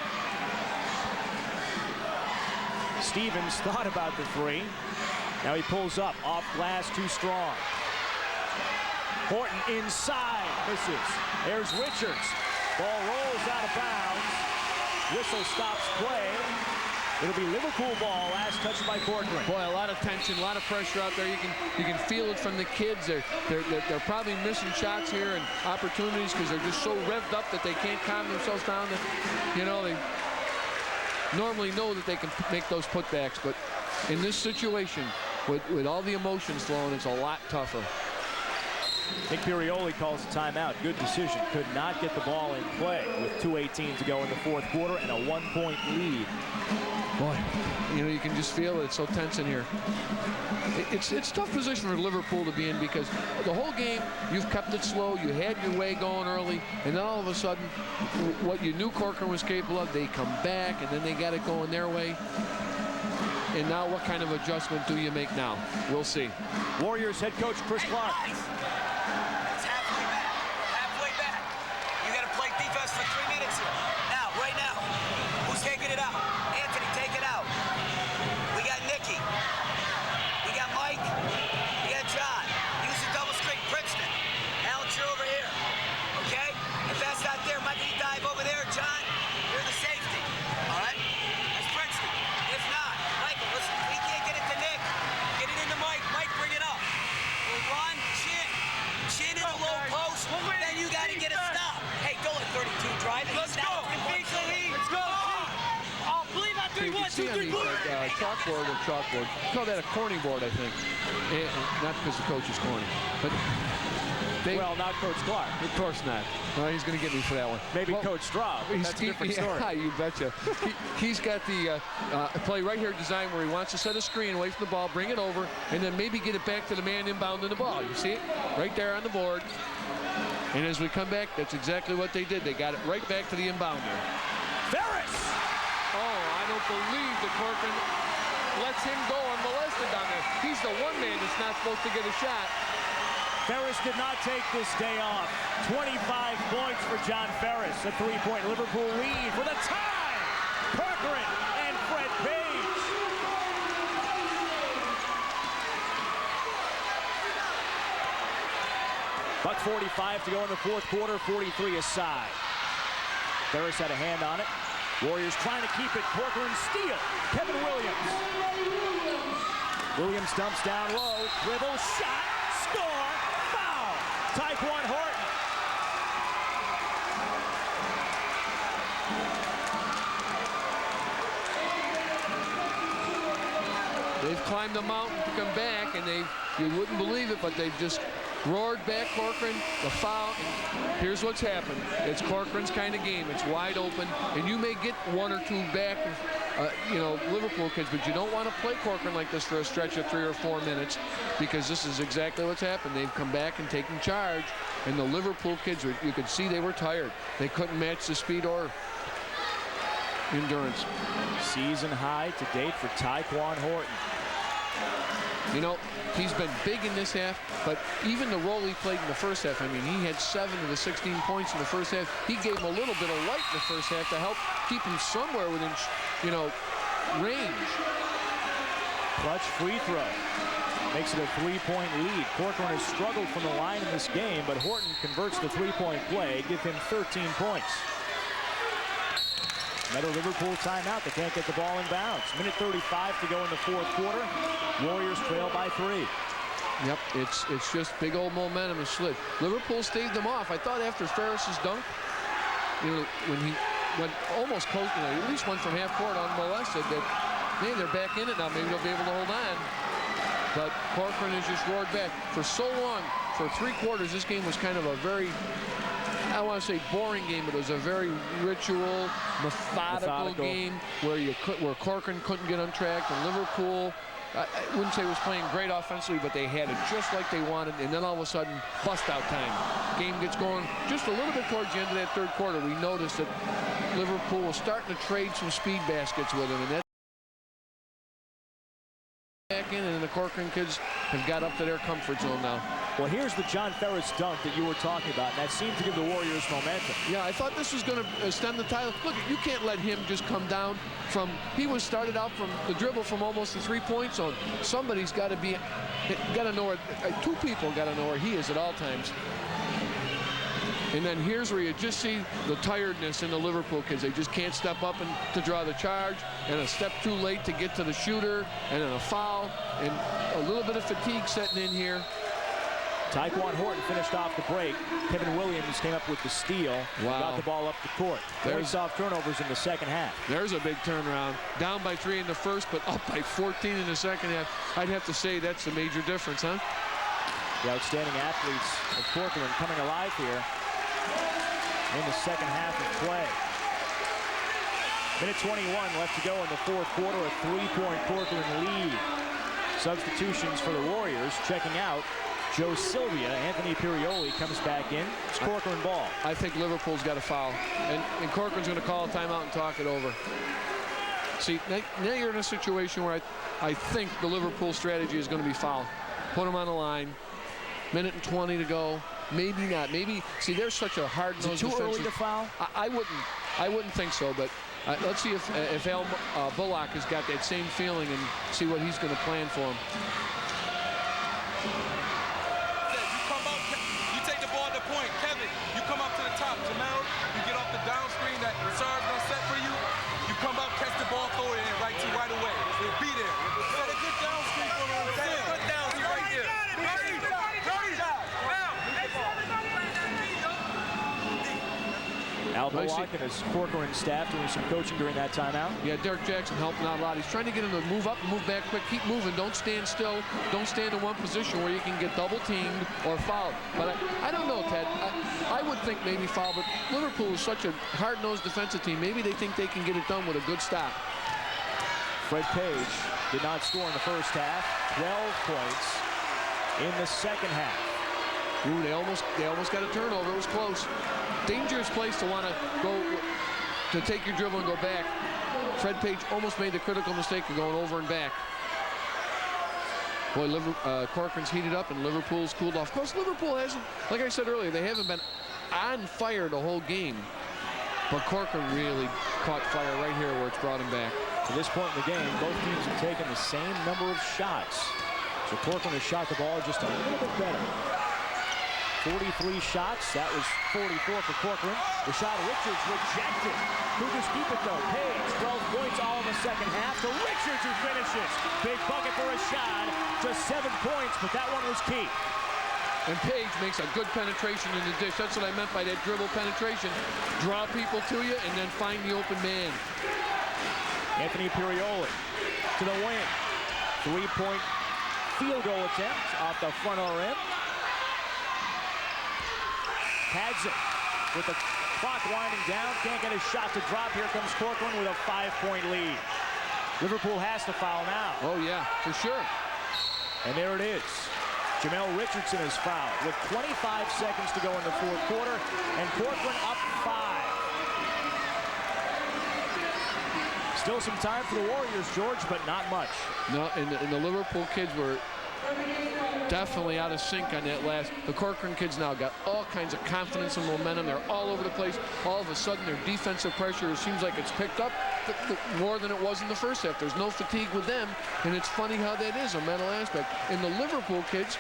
Stevens thought about the three. Now he pulls up, off glass, too strong. Horton inside, misses. There's Richards. Ball rolls out of bounds. Whistle stops play. It'll be Liverpool ball, last touch by Corcoran. Boy, a lot of tension, a lot of pressure out there. You can feel it from the kids. They're probably missing shots here and opportunities because they're just so revved up that they can't calm themselves down. That, you know, they normally know that they can make those putbacks, but in this situation, with all the emotions flowing, it's a lot tougher. Nick Pirioli calls a timeout. Good decision. Could not get the ball in play with 2:18 to go in the fourth quarter and a 1-point lead. Boy, you know, you can just feel it. It's so tense in here. It's a tough position for Liverpool to be in because the whole game, you've kept it slow. You had your way going early, and then all of a sudden, what you knew Corcoran was capable of, they come back, and then they got it going their way. And now what kind of adjustment do you make now? We'll see. Warriors head coach Chris Clark. It's halfway back. Halfway back. You got to play defense for 3 minutes here. Now, right now, who's taking it out? Anthony, take it out. We got Nicky. We got Mike. We got John. Use the double screen. Princeton. Alex, you're over here. Okay? If that's not there, Mike, you dive over there. John, you're the safety. All right? That's Princeton. If not, Michael, listen, we can't get it to Nick. Get it into Mike. Mike, bring it up. We'll run, chin. Chin in the low post. Then you got to get a stop. Hey, don't let 32 drive it. Let's go. Let's go. I'll believe I You can see on the chalkboard. Call that a corny board, I think. Not because the coach is corny, but Well, not Coach Clark. Of course not. Well, he's going to get me for that one. Maybe Coach Straub. That's a different story. Yeah, you betcha. He's got the play right here designed where he wants to set a screen away from the ball, bring it over, and then maybe get it back to the man inbounding the ball. You see it? Right there on the board. And as we come back, that's exactly what they did. They got it right back to the inbounder. Ferris! Oh, I don't believe that Corcoran lets him go unmolested down there. He's the one man that's not supposed to get a shot. Ferris did not take this day off. 25 points for Jon Ferris. A 3-point Liverpool lead for the tie. Corcoran and Fred Page. Buck 45 to go in the fourth quarter, 43 aside. Ferris had a hand on it. Warriors trying to keep it. Corcoran steal. Kevin Williams. Williams dumps down low. Dribble, shot, score, foul. Taekwon Horton. They've climbed the mountain to come back, and you wouldn't believe it, but they've just roared back Corcoran, the foul, and here's what's happened. It's Corcoran's kind of game. It's wide open, and you may get one or two back, you know, Liverpool kids, but you don't want to play Corcoran like this for a stretch of 3 or 4 minutes because this is exactly what's happened. They've come back and taken charge, and the Liverpool kids, you could see they were tired. They couldn't match the speed or endurance. Season high to date for Taekwon Horton. You know, he's been big in this half, but even the role he played in the first half, I mean, he had 7 of the 16 points in the first half. He gave him a little bit of light in the first half to help keep him somewhere within, you know, range. Clutch free throw. Makes it a 3-point lead. Corcoran has struggled from the line in this game, but Horton converts the 3-point play, give him 13 points. Another Liverpool timeout. They can't get the ball in bounds. Minute 35 to go in the fourth quarter. Warriors trail by 3. Yep, it's just big old momentum and slid. Liverpool staved them off. I thought after Ferris's dunk, you know, when he went almost close, you know, at least went from half court unmolested, that, man, they're back in it now. Maybe they'll be able to hold on. But Corcoran has just roared back. For so long, for 3 quarters, this game was kind of a very, I want to say boring game, but it was a very ritual, methodical game where Corcoran couldn't get untracked, and Liverpool, I wouldn't say was playing great offensively, but they had it just like they wanted, and then all of a sudden, bust-out time. Game gets going just a little bit towards the end of that third quarter. We noticed that Liverpool was starting to trade some speed baskets with him, and that back in, and the Corcoran kids have got up to their comfort zone now. Well, here's the Jon Ferris dunk that you were talking about, and that seemed to give the Warriors momentum. Yeah, I thought this was going to stem the tide. Look, you can't let him just come down from, he was started out from the dribble from almost the three-point zone. Somebody's got to be, got to know where, two people got to know where he is at all times. And then here's where you just see the tiredness in the Liverpool kids. They just can't step up and to draw the charge, and a step too late to get to the shooter, and then a foul, and a little bit of fatigue setting in here. Tyquan Horton finished off the break. Kevin Williams came up with the steal. Wow. Got the ball up the court. Very soft turnovers in the second half. There's a big turnaround. Down by 3 in the first, but up by 14 in the second half. I'd have to say that's a major difference, huh? The outstanding athletes of Corcoran coming alive here in the second half of play. Minute 21 left to go in the fourth quarter. A 3-point Corcoran lead. Substitutions for the Warriors. Checking out Joe Sylvia. Anthony Pirioli comes back in. It's Corcoran ball. I think Liverpool's got a foul. And Corcoran's going to call a timeout and talk it over. See, now you're in a situation where I think the Liverpool strategy is going to be foul. Put them on the line. Minute and 20 to go. Maybe not. Maybe, see, there's such a hard-nosed defensive. Too early to foul? I wouldn't think so, but let's see if Al Bullock has got that same feeling and see what he's going to plan for him. Point, Kevin, you come up to the top. Jamel, you get off the down screen that Sarge gonna set for you. You come up, catch the ball, throw it in right away. It'll be there. Set a good down screen for him. Set a good down screen right there. Al Bullock and his Corcoran staff doing some coaching during that timeout. Yeah, Derek Jackson helping out a lot. He's trying to get him to move up and move back quick. Keep moving. Don't stand still. Don't stand in one position where you can get double teamed or fouled. But I don't know, Ted. I would think maybe foul, but Liverpool is such a hard-nosed defensive team. Maybe they think they can get it done with a good stop. Fred Page did not score in the first half. 12 points in the second half. Ooh, they almost got a turnover. It was close. Dangerous place to want to go to take your dribble and go back. Fred Page almost made the critical mistake of going over and back. Boy, Corcoran's heated up and Liverpool's cooled off. Of course, Liverpool hasn't, like I said earlier, they haven't been on fire the whole game. But Corcoran really caught fire right here where it's brought him back. To this point in the game, both teams have taken the same number of shots. So Corcoran has shot the ball just a little bit better. 43 shots. That was 44 for Corcoran. Rashad Richards rejected. Cougars keep it though. Page, 12 points all in the second half. To Richards who finishes. Big bucket for Rashad. Just 7 points, but that one was key. And Page makes a good penetration in the dish. That's what I meant by that dribble penetration. Draw people to you and then find the open man. Anthony Pirioli to the wing. 3-point field goal attempt off the front rim. Pads it with the clock winding down. Can't get his shot to drop. Here comes Corcoran with a 5-point lead. Liverpool has to foul now. Oh, yeah, for sure. And there it is. Jamel Richardson is fouled with 25 seconds to go in the fourth quarter. And Corcoran up 5. Still some time for the Warriors, George, but not much. No, and the Liverpool kids were definitely out of sync on that last. The Corcoran kids now got all kinds of confidence and momentum. They're all over the place. All of a sudden, their defensive pressure, it seems like it's picked up more than it was in the first half. There's no fatigue with them, and it's funny how that is, a mental aspect. And the Liverpool kids,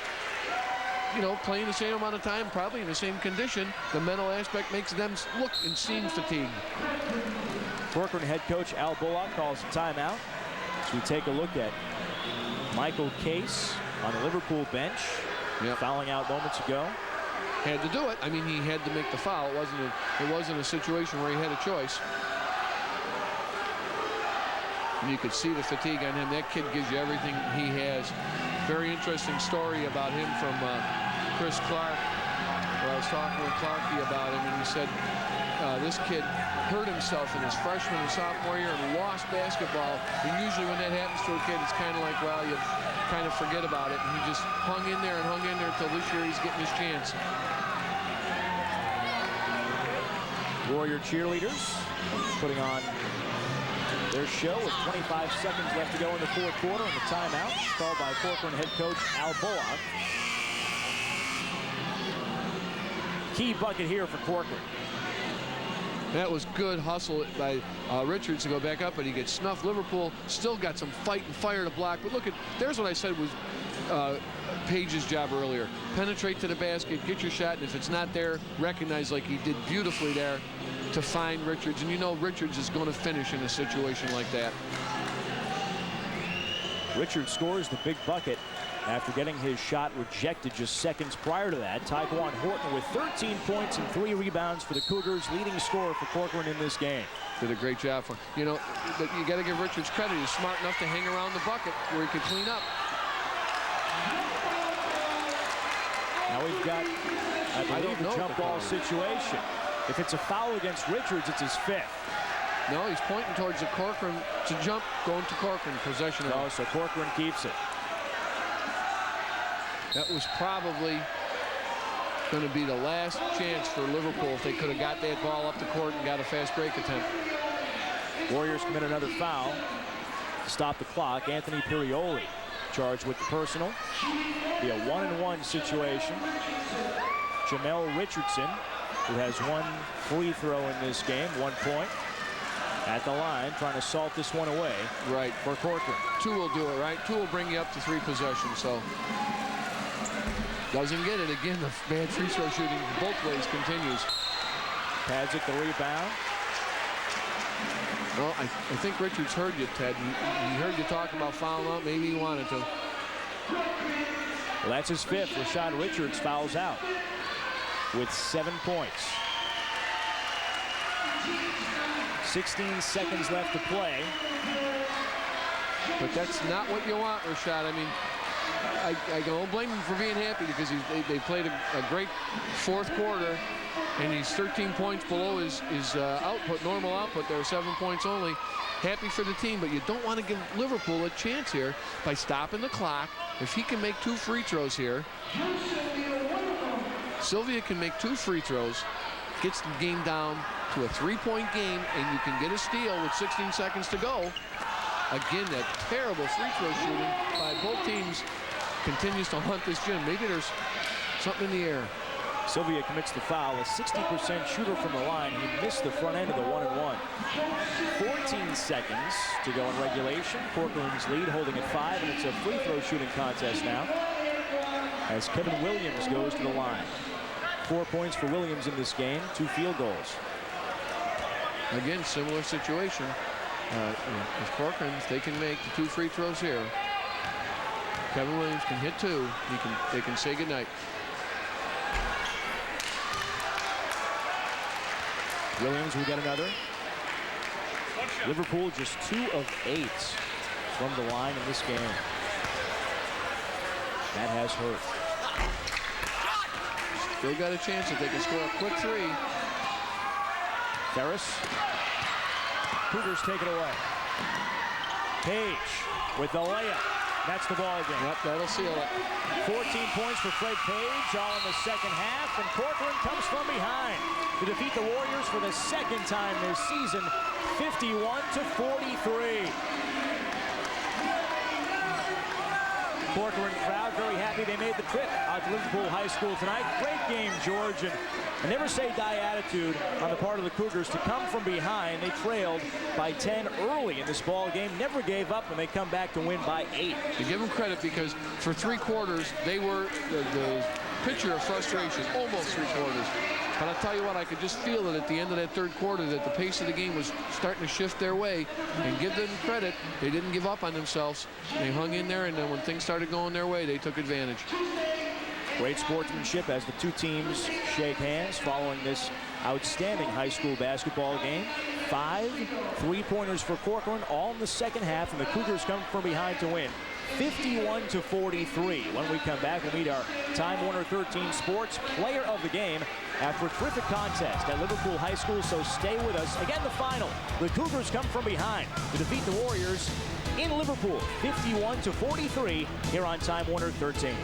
you know, playing the same amount of time, probably in the same condition, the mental aspect makes them look and seem fatigued. Corcoran head coach Al Bullock calls a timeout. So we take a look at Michael Case on the Liverpool bench, fouling out moments ago. Had to do it. I mean, he had to make the foul. It wasn't a situation where he had a choice. And you could see the fatigue on him. That kid gives you everything he has. Very interesting story about him from Chris Clark, where I was talking with Clarkie about him, and he said this kid hurt himself in his freshman and sophomore year and lost basketball. And usually when that happens to a kid, it's kind of like, well, you kind of forget about it. And he just hung in there until this year he's getting his chance. Warrior cheerleaders putting on their show with 25 seconds left to go in the fourth quarter, and the timeout called by Corcoran head coach Al Bullock. Key bucket here for Corcoran. That was good hustle by Richards to go back up, but he gets snuffed. Liverpool still got some fight and fire to block. But look at, there's what I said was Page's job earlier. Penetrate to the basket, get your shot, and if it's not there, recognize like he did beautifully there to find Richards. And you know Richards is going to finish in a situation like that. Richards scores the big bucket after getting his shot rejected just seconds prior to that. Tyquan Horton with 13 points and 3 rebounds for the Cougars, leading scorer for Corcoran in this game. Did a great job for him. You know, but you got to give Richards credit. He's smart enough to hang around the bucket where he can clean up. Now we've got, I believe, a jump ball situation. If it's a foul against Richards, it's his 5th. No, he's pointing towards the Corcoran to jump, going to Corcoran, possession. Oh, so Corcoran keeps it. That was probably going to be the last chance for Liverpool if they could have got that ball up the court and got a fast break attempt. Warriors commit another foul to stop the clock. Anthony Pirioli charged with the personal. Be a 1-and-1 situation. Jamel Richardson, who has 1 free throw in this game, 1 point. At the line, trying to salt this one away. Right. For Corcoran. 2 will do it, right? 2 will bring you up to 3 possessions, so. Doesn't get it. Again, the bad free throw shooting both ways continues. Padgett the rebound. Well, I think Richards heard you, Ted. He heard you talk about fouling out. Maybe he wanted to. Well, that's his 5th. Rashad Richards fouls out with 7 points. 16 seconds left to play. But that's not what you want, Rashad. I mean, I don't blame him for being happy because they played a great fourth quarter, and he's 13 points below his output, normal output. There are 7 points only. Happy for the team, but you don't want to give Liverpool a chance here by stopping the clock. If he can make 2 free throws here, Sylvia can make 2 free throws, gets the game down to a 3-point game, and you can get a steal with 16 seconds to go. Again, that terrible free throw shooting by both teams continues to haunt this gym. Maybe there's something in the air. Sylvia commits the foul, a 60% shooter from the line. He missed the front end of the 1-and-1. 14 seconds to go in regulation. Corcoran's lead holding at 5, and it's a free throw shooting contest now as Kevin Williams goes to the line. 4 points for Williams in this game, 2 field goals. Again, similar situation. If Corcoran, they can make the 2 free throws here. Kevin Williams can hit 2. They can say goodnight. Williams will get another. Liverpool just 2 of 8 from the line in this game. That has hurt. They got a chance if they can score a quick 3. Ferris. Cougars take it away. Page with the layup. That's the ball game. Yep, that'll seal it. 14 points for Fred Page, all in the second half, and Corcoran comes from behind to defeat the Warriors for the 2nd time this season, 51-43. Corcoran crowd very happy they made the trip out to Liverpool High School tonight. Great game, George, and a never say die attitude on the part of the Cougars to come from behind. They trailed by 10 early in this ball game, never gave up, and they come back to win by 8. To give them credit because for 3 quarters, they were the picture of frustration, almost 3 quarters. But I'll tell you what, I could just feel it at the end of that 3rd quarter that the pace of the game was starting to shift their way. And give them credit, they didn't give up on themselves. They hung in there, and then when things started going their way, they took advantage. Great sportsmanship as the 2 teams shake hands following this outstanding high school basketball game. 5 3-pointers for Corcoran, all in the second half, and the Cougars come from behind to win. 51-43. When we come back, we'll meet our Time Warner 13 Sports Player of the Game after a terrific contest at Liverpool High School, so stay with us. Again, the final. The Cougars come from behind to defeat the Warriors in Liverpool, 51-43, here on Time Warner 13.